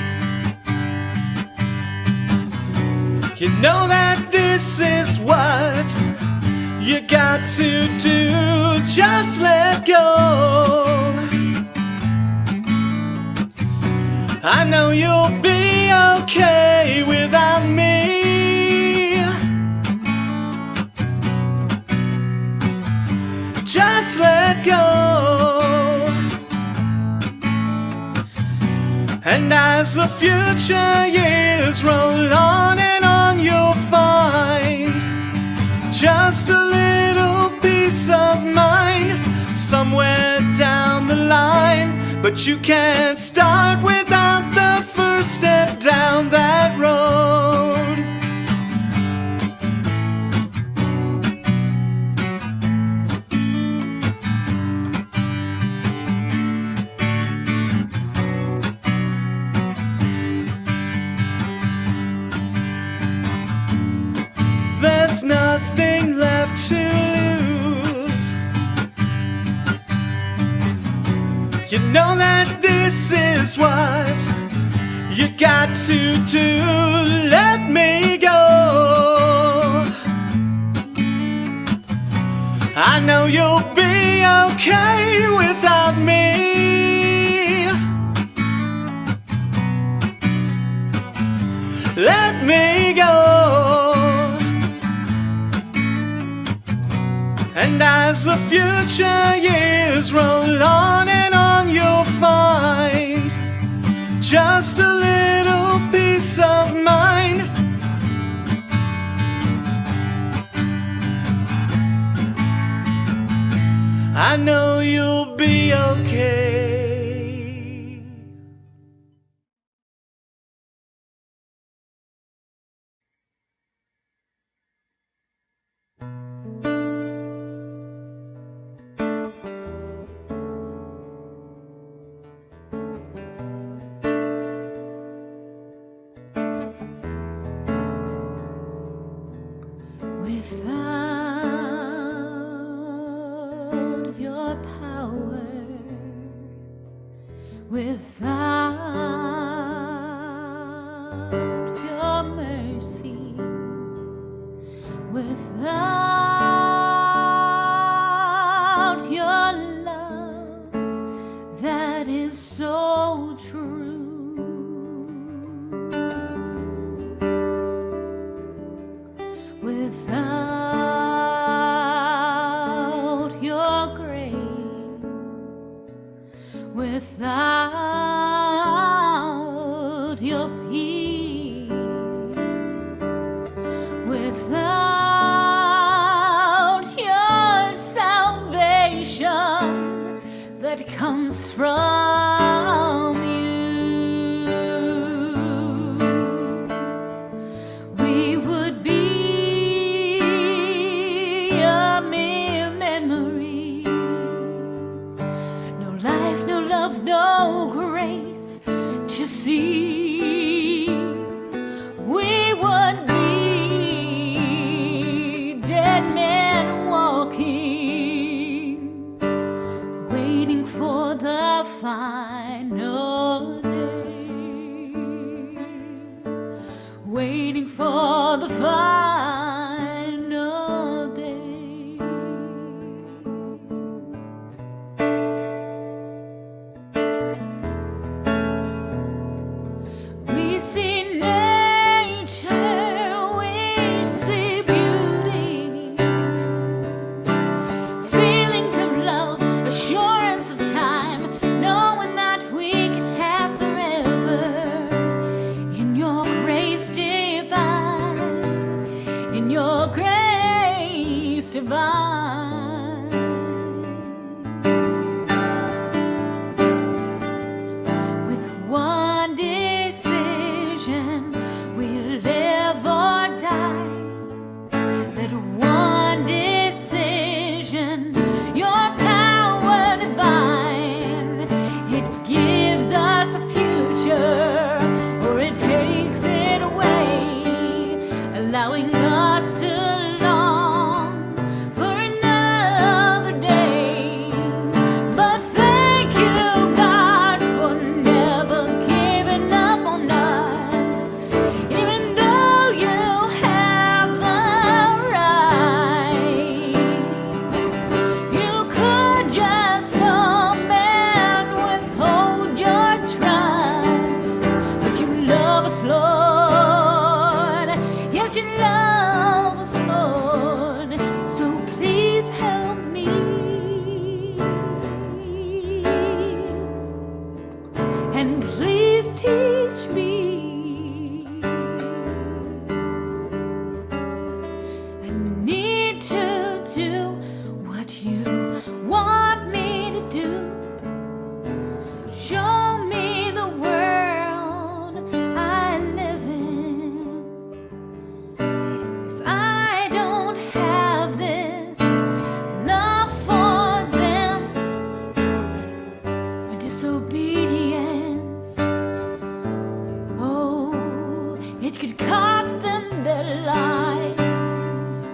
You know that this is what you got to do. Just let go. I know you'll be okay without me. Just let go. And as the future years roll on and on, you'll find just a little peace of mind somewhere down the line. But you can't start without the first step down that road. There's nothing left to lose. You know that this is what you got to do. Let me go. I know you'll be okay without me. Let me go. And as the future years roll on and on, you'll find just a little peace of mind. I know you'll be okay. Without your power, without your mercy, without your love that is so true, without your grace, without your peace, without your salvation that comes from you, we would be a mere memory. No life, no love, no grace to see. We would be dead men walking, waiting for the final day, waiting for the final day. We see nature disobedience. Oh, it could cost them their lives.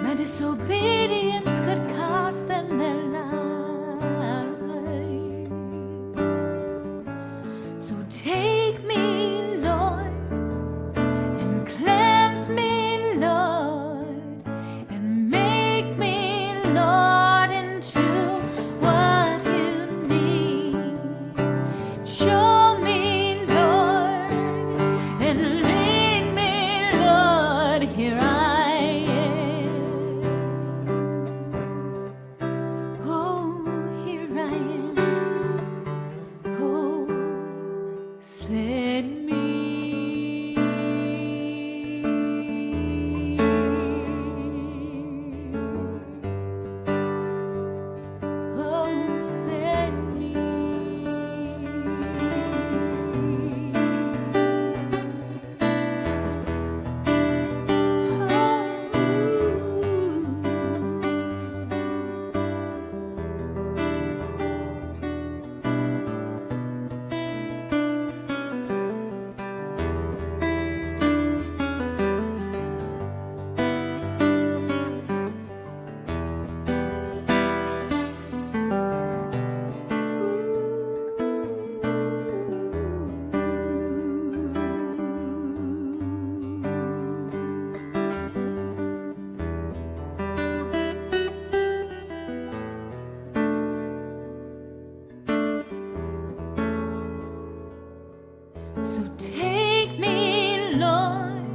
My disobedience could cost them their lives. So take me, Lord, and cleanse me, Lord, and make me, Lord, into what you need. Show me, Lord, and lead me, Lord. Here I am. Oh, here I am. Oh, send me. Oh, send me. So take me, Lord,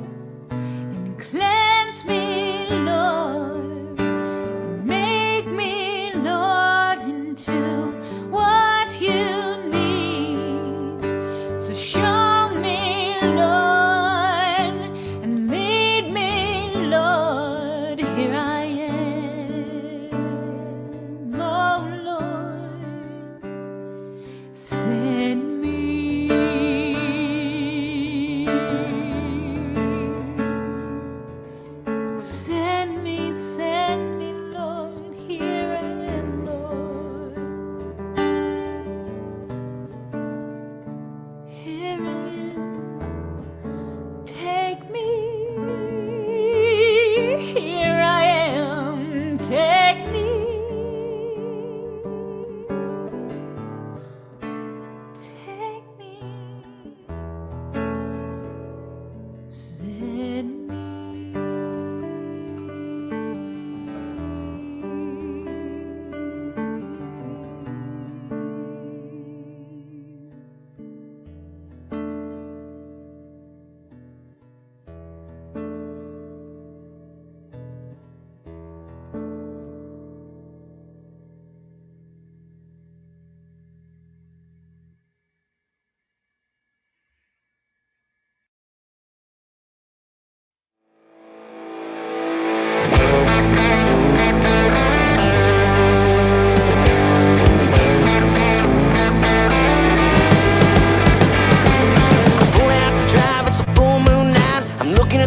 and cleanse me, Lord, and make me, Lord, into what you need. So show me, Lord, and lead me, Lord. Here I am, oh Lord, send me. Send me, Lord, here I am, Lord. Here I am, take me. Here I am, take me. Take me. Send me.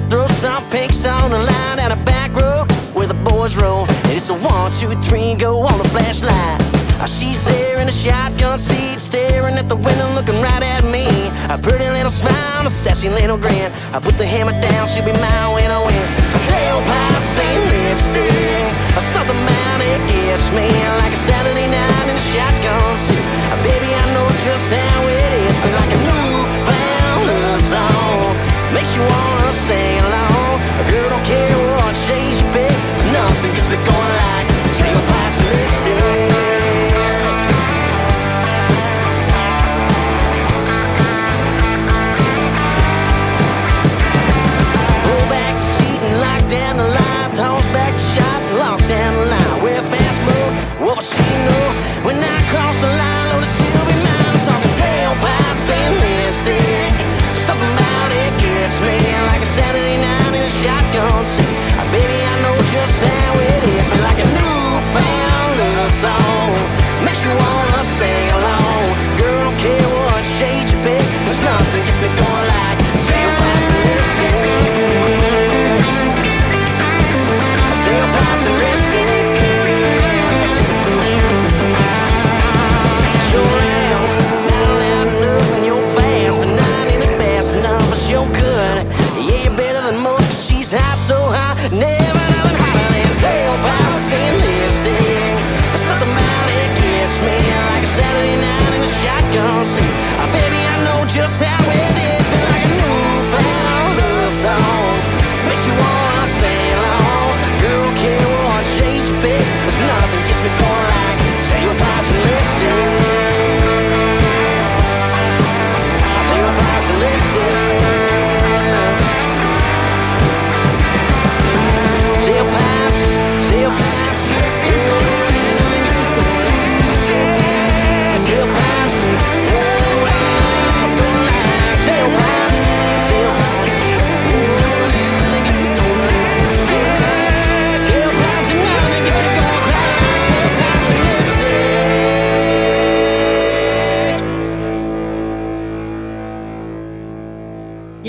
Throw some pics on the line down a back road where the boys roll. And it's a 1, 2, 3, go on the flashlight. She's there in the shotgun seat, staring at the window, looking right at me. A pretty little smile, a sassy little grin. I put the hammer down, she'll be mine when I win. Tailpipes and lipstick, something about it gets me like a Saturday night in a shotgun seat. Baby, I know just how it is, but like a newfound love song makes you wanna sing along. A girl don't care what shade you pick, nothing gets me going like tailpipes and lipstick. Pull back the seat and lock down the light. Toss back the shot and lock down the line. We're fast mode, what will she know? When I cross the line, Lord, she'll be mine. Talking tailpipes and lipstick, something about it gets me like a Saturday night in a shotgun seat. Baby, I know just how it is, but like a newfound love song makes you wanna sing along. Girl, don't care what shade you pick, there's nothing gets me going like tailpipes and lipstick. Tailpipes and lipstick.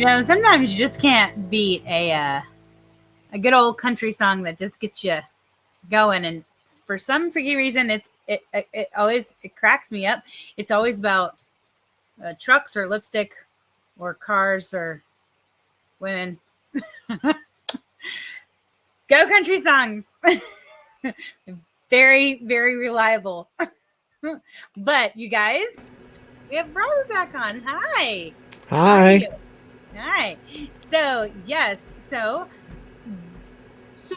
Sometimes you just can't beat a good old country song that just gets you going. And for some freaky reason, it always cracks me up. It's always about trucks or lipstick or cars or women. Go country songs. Very, very reliable. But you guys, we have Robert back on. Hi. Hi. Hi. So, yes. So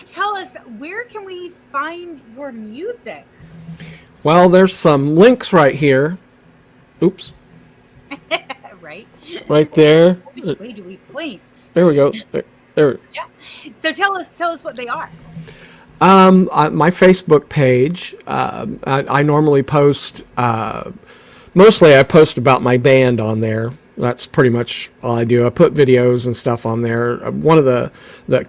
tell us, where can we find your music? Well, there's some links right here. Oops. Right. Right there. Which way do we point? There we go. There. Yeah. So tell us what they are. My Facebook page. I normally post. Mostly, I post about my band on there. That's pretty much all I do. I put videos and stuff on there. One of the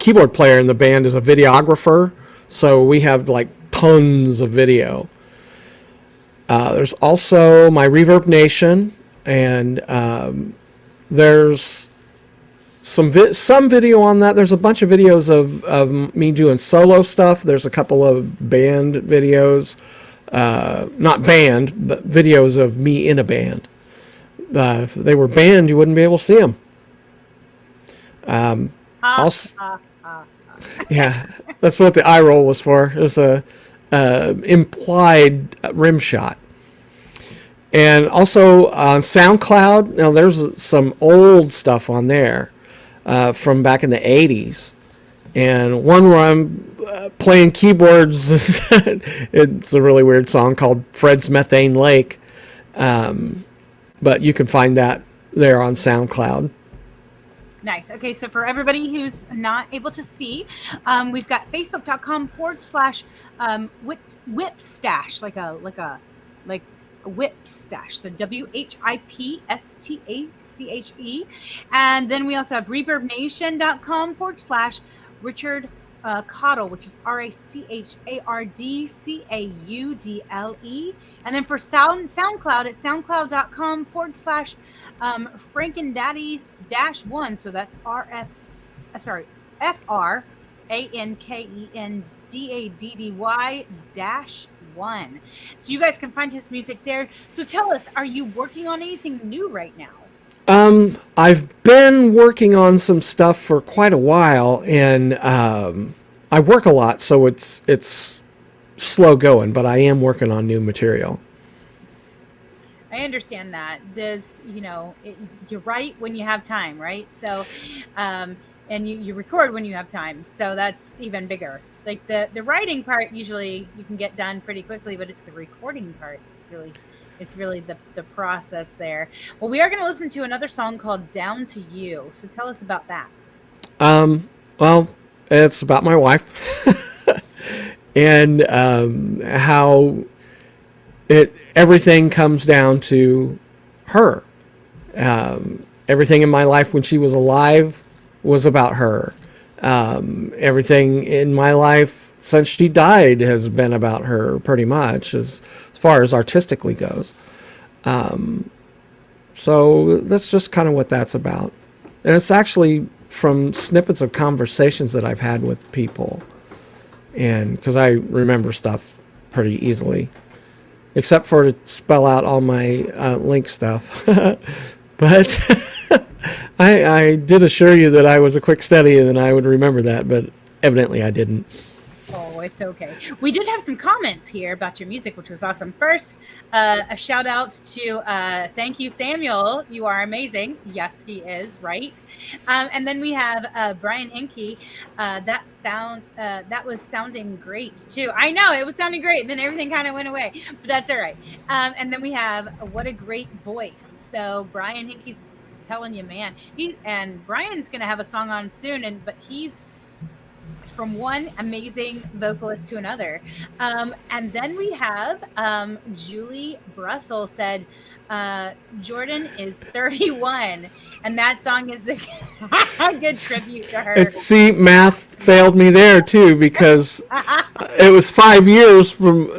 keyboard player in the band is a videographer, so we have like tons of video. There's also my Reverb Nation, and there's some video on that. There's a bunch of videos of me doing solo stuff. There's a couple of band videos, not band, but videos of me in a band. If they were banned, you wouldn't be able to see them. Also, yeah, that's what the eye roll was for. It was a implied rim shot. And also on SoundCloud, now there's some old stuff on there from back in the 80s. And one where I'm playing keyboards, it's a really weird song called Fred's Methane Lake. But you can find that there on SoundCloud. Nice. Okay, so for everybody who's not able to see, we've got facebook.com/whip stash, like a whip stash. So WHIPSTACHE. And then we also have reverbnation.com/Richard Caudle, which is RACHARDCAUDLE. And then for SoundCloud, it's soundcloud.com/Frankendaddies-1. So that's FRANKENDADDY-1. So you guys can find his music there. So tell us, are you working on anything new right now? I've been working on some stuff for quite a while, and I work a lot, so it's slow going, but I am working on new material. I understand that. You write when you have time, right? So, and you record when you have time. So that's even bigger. Like the writing part, usually you can get done pretty quickly, but it's the recording part. It's really the process there. Well, we are going to listen to another song called Down to You. So tell us about that. Well, it's about my wife and how everything comes down to her. Everything in my life when she was alive was about her. Everything in my life since she died has been about her, pretty much, as far as artistically goes. So that's just kind of what that's about. And it's actually from snippets of conversations that I've had with people. And because I remember stuff pretty easily, except for to spell out all my link stuff. But I did assure you that I was a quick study and I would remember that, but evidently I didn't. Oh, it's okay. We did have some comments here about your music, which was awesome. First, a shout out to thank you, Samuel. You are amazing. Yes, he is, right? And then we have Brian Inke. That was sounding great too. I know it was sounding great, and then everything kind of went away, but that's all right. And then we have what a great voice. So Brian Inke's telling you, man. And Brian's gonna have a song on soon, but he's from one amazing vocalist to another. And then we have Julie Brussel said, Jordan is 31. And that song is a good tribute to her. See, math failed me there too, because it was 5 years from,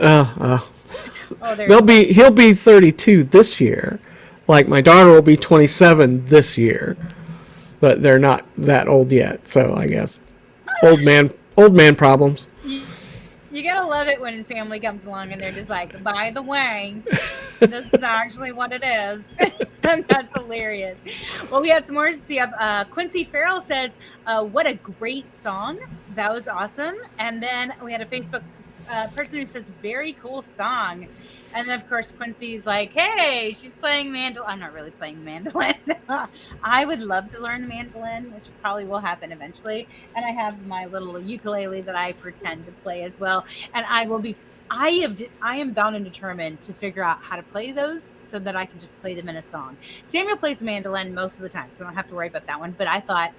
he'll be 32 this year. Like my daughter will be 27 this year. but they're not that old yet. So I guess old man problems. You gotta love it when family comes along and they're just like, by the way, this is actually what it is. And that's hilarious. Well, we had some more to see up. Quincy Farrell says, what a great song. That was awesome. And then we had a Facebook person who says, very cool song. And then, of course, Quincy's like, hey, she's playing mandolin. I'm not really playing mandolin. I would love to learn the mandolin, which probably will happen eventually. And I have my little ukulele that I pretend to play as well. And I am bound and determined to figure out how to play those so that I can just play them in a song. Samuel plays the mandolin most of the time, so I don't have to worry about that one. But I thought,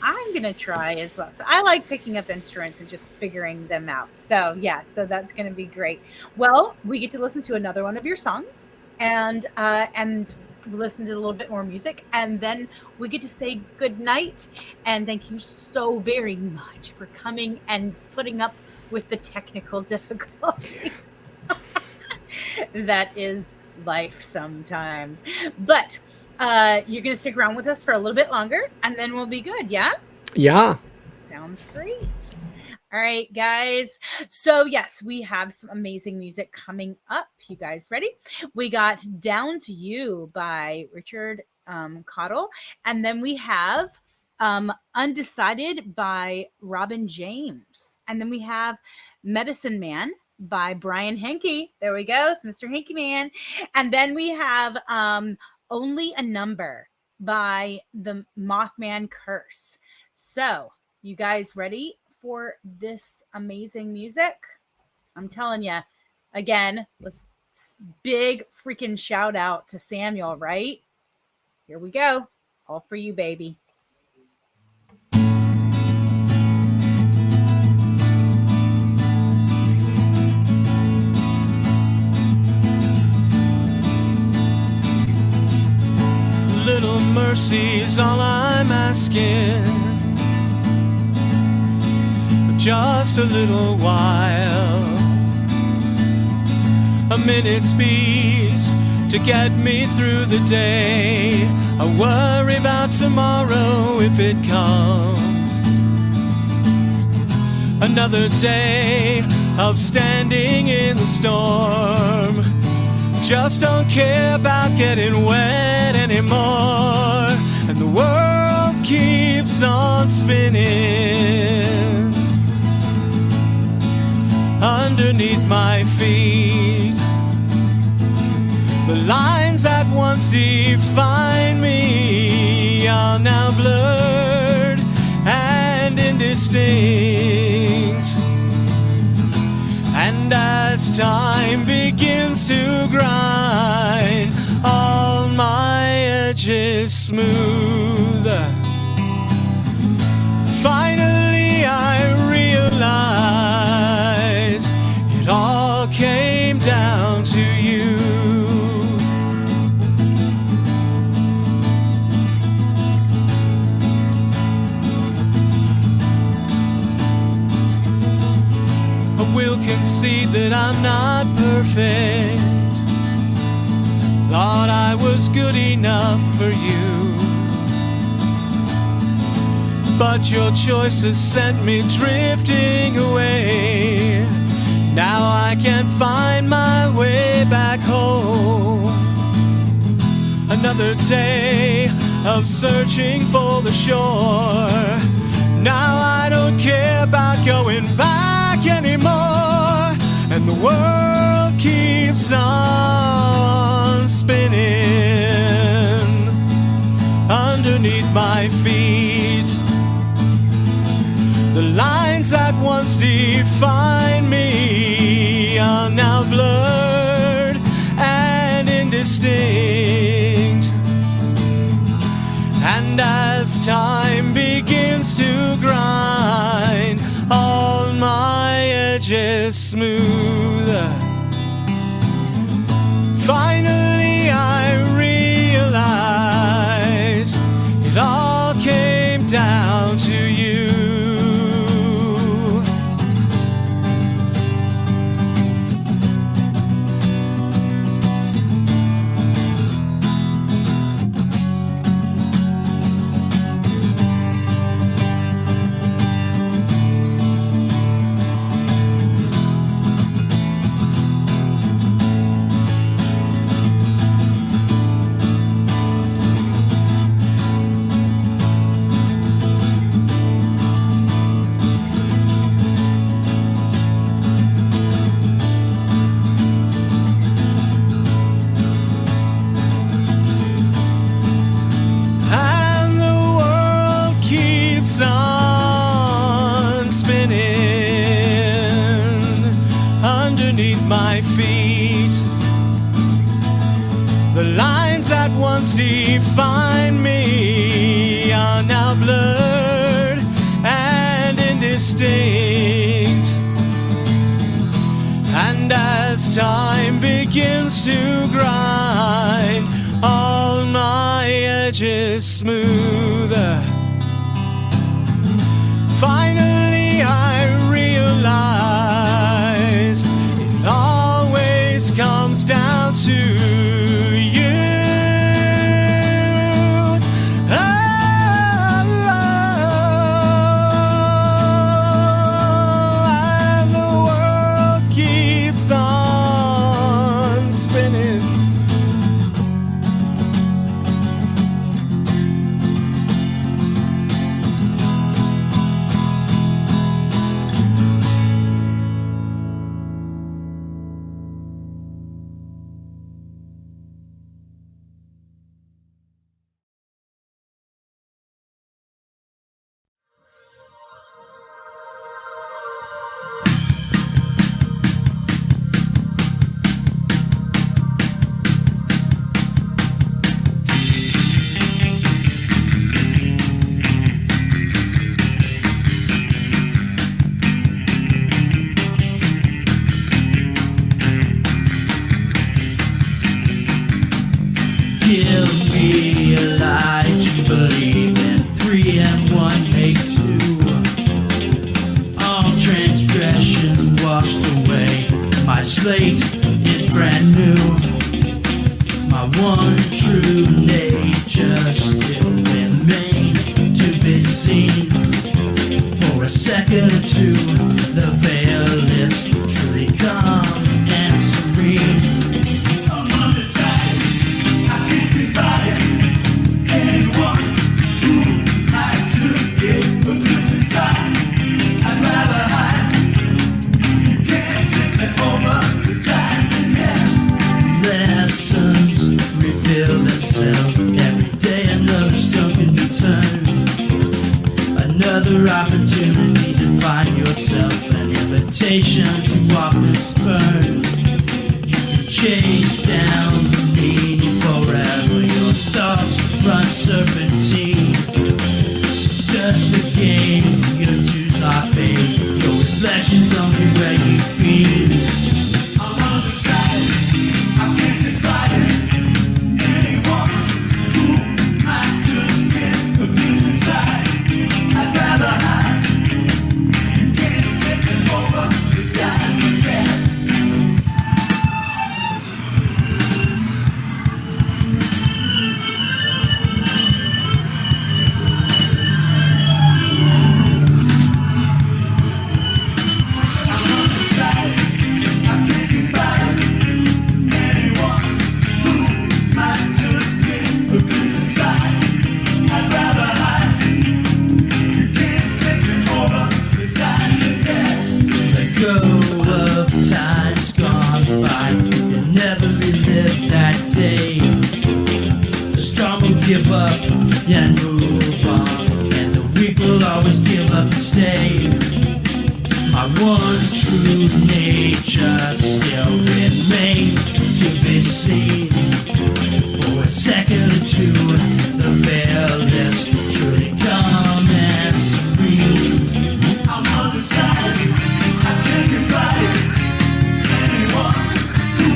I'm going to try as well. So I like picking up instruments and just figuring them out. So yeah, so that's going to be great. Well, we get to listen to another one of your songs and listen to a little bit more music. And then we get to say good night. And thank you so very much for coming and putting up with the technical difficulty. That is life sometimes. But you're going to stick around with us for a little bit longer, and then we'll be good, yeah? Yeah. Sounds great. All right, guys. So, yes, we have some amazing music coming up. You guys ready? We got Down to You by Richard Caudle, and then we have Undecided by Robin James, and then we have Medicine Man by Brian Henke. There we go. It's Mr. Henke Man. And then we have Only a Number by the Mothman Curse. So, you guys ready for this amazing music? I'm telling you, again, let's big freaking shout out to Samuel, right? Here we go. All for you, baby. Little mercy is all I'm asking, just a little while, a minute's peace to get me through the day. I worry about tomorrow if it comes. Another day of standing in the storm. Just don't care about getting wet anymore. And the world keeps on spinning underneath my feet. The lines that once defined me are now blurred and indistinct. And as time begins to grind, all my edges smooth, finally I realize it all came down to you. I will concede that I'm not perfect. Thought I was good enough for you, but your choices sent me drifting away. Now I can't find my way back home. Another day of searching for the shore. Now I don't care about going back anymore. And the world keeps on spinning underneath my feet. The lines that once defined me are now blurred and indistinct. And as time begins to grind, all my edges smooth, finally I realize it all came down to you. feet. The lines that once defined me are now blurred and indistinct. And as time begins to grind, all my edges smoother, finally I realize it always comes down to you. And the world keeps on spinning. Give me a lie to believe in. 3 and 1 make 2. All transgressions washed away. My slate is brand new. My one true nature still remains to be seen. For a second or two, the veil is truly calm and serene. Lessons reveal themselves every day. Another stone can be turned. Another opportunity to find yourself. An invitation to walk this burn. You can chase down the meaning forever. Your thoughts run serpentine. Just the game, your dues are paid. Your reflections on me where you've been. I'm on the side. I can't divide it. Anyone who might just get abused inside, I'd rather hide. You can't make it over. The time is fast. Give up and move on, and the weak will always give up and stay. My one true nature still remains to be seen. For a second or two, the veil is truly calm and serene. I'm undecided, I can't invite it. Anyone who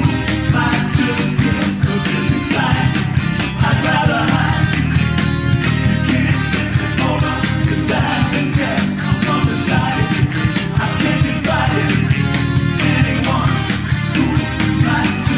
might just get abused inside, I'd rather hide. Right.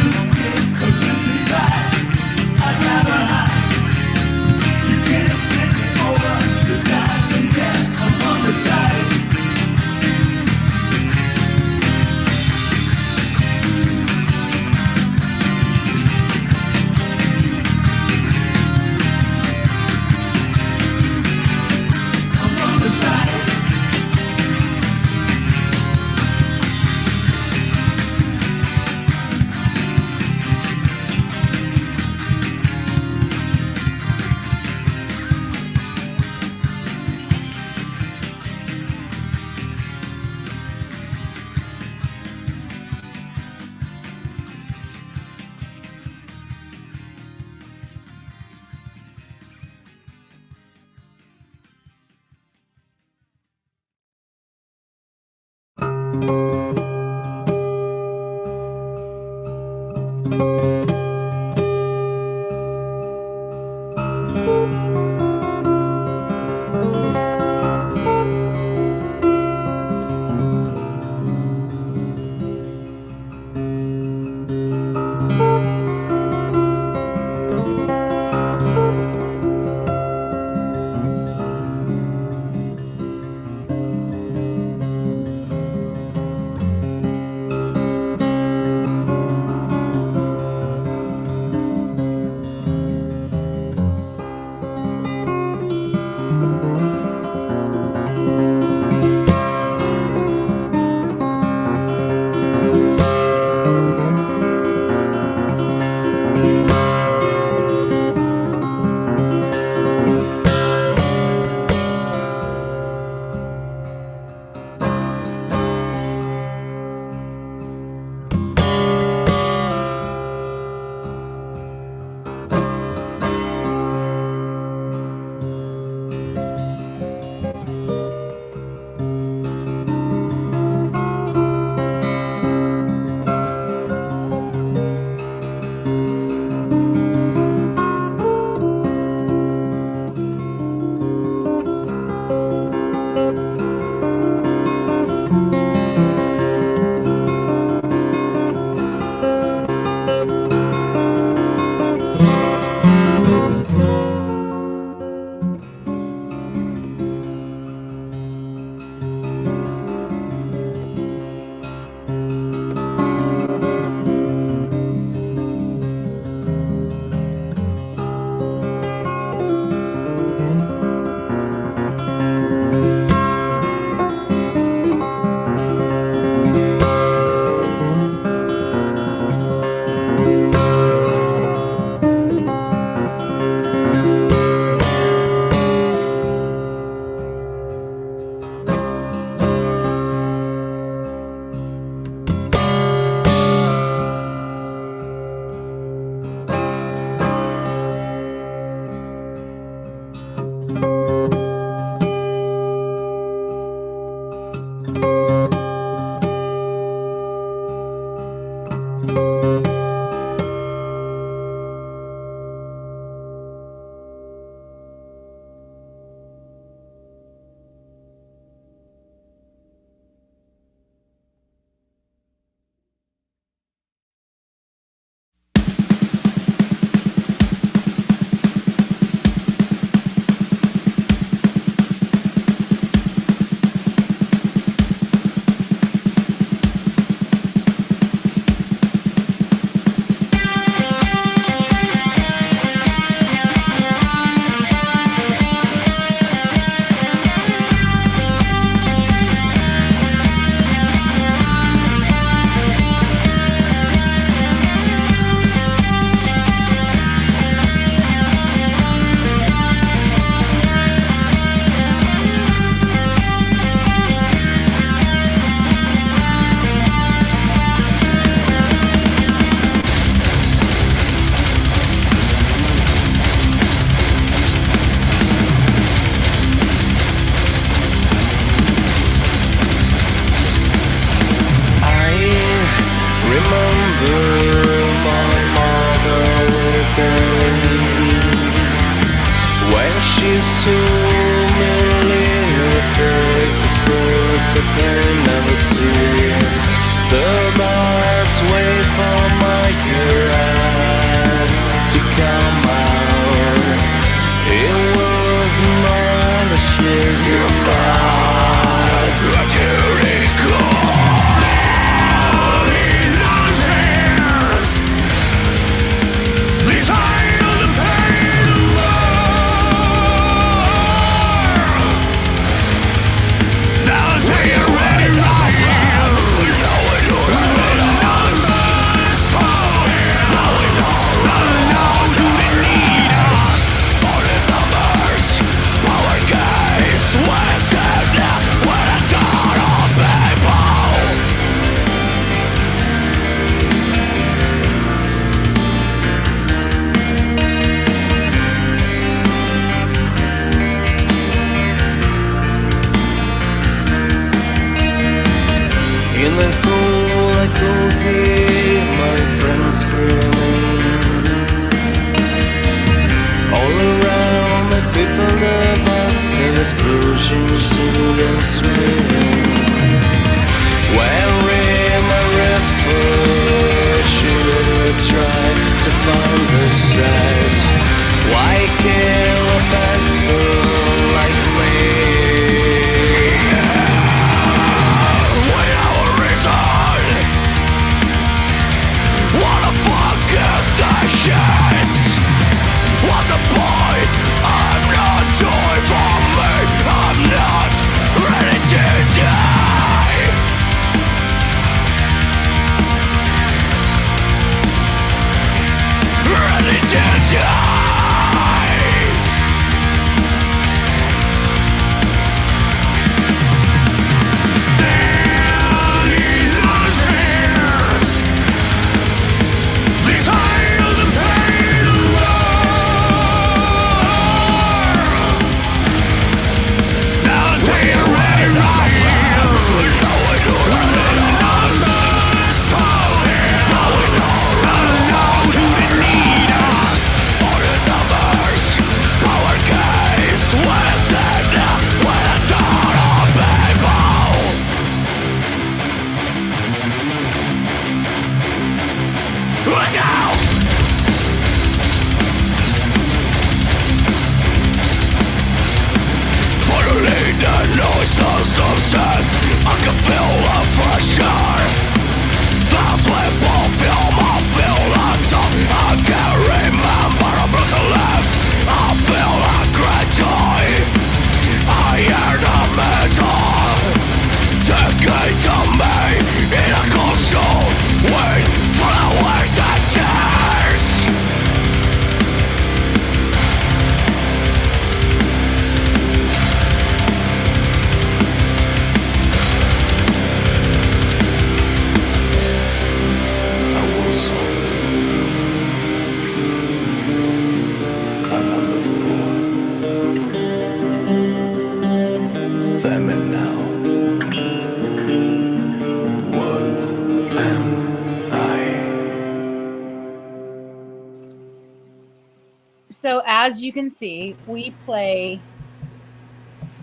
So as you can see, we play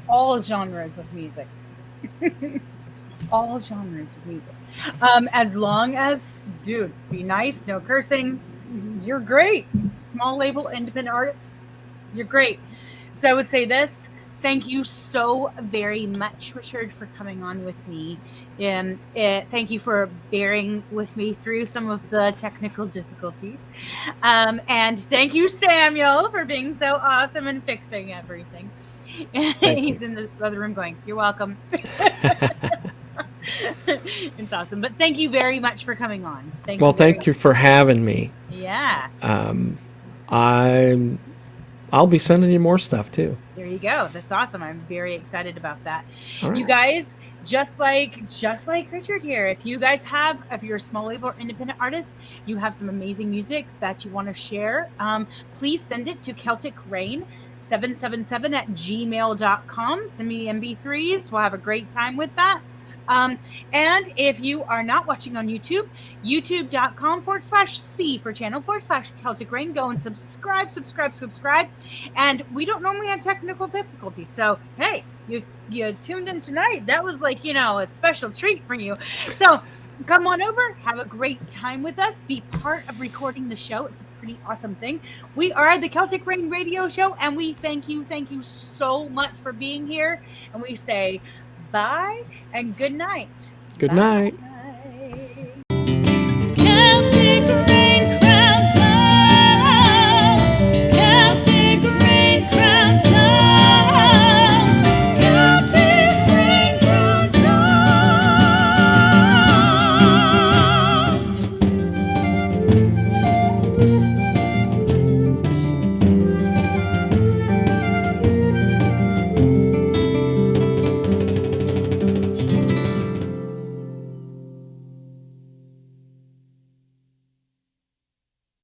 all genres of music. All genres of music. As long as, dude, be nice, no cursing. You're great. Small label, independent artists. You're great. So I would say this. Thank you so very much, Richard, for coming on with me. Thank you for bearing with me through some of the technical difficulties. And thank you, Samuel, for being so awesome and fixing everything. He's in the other room going, you're welcome. It's awesome. But thank you very much for coming on. Thank you for having me. Yeah. I'll be sending you more stuff too. There you go. That's awesome. I'm very excited about that. All right. You guys, just like Richard here, if you're a small label or independent artist, you have some amazing music that you want to share, please send it to Celtic Rain 777 at gmail.com. Send me MP3s. We'll have a great time with that. And if you are not watching on YouTube, youtube.com/C for channel /Celtic Rain. Go and subscribe. And we don't normally have technical difficulties. So, hey, you tuned in tonight. That was like, a special treat for you. So come on over, have a great time with us, be part of recording the show. It's a pretty awesome thing. We are the Celtic Rain Radio Show, and we thank you so much for being here. And we say bye and good night. Good night.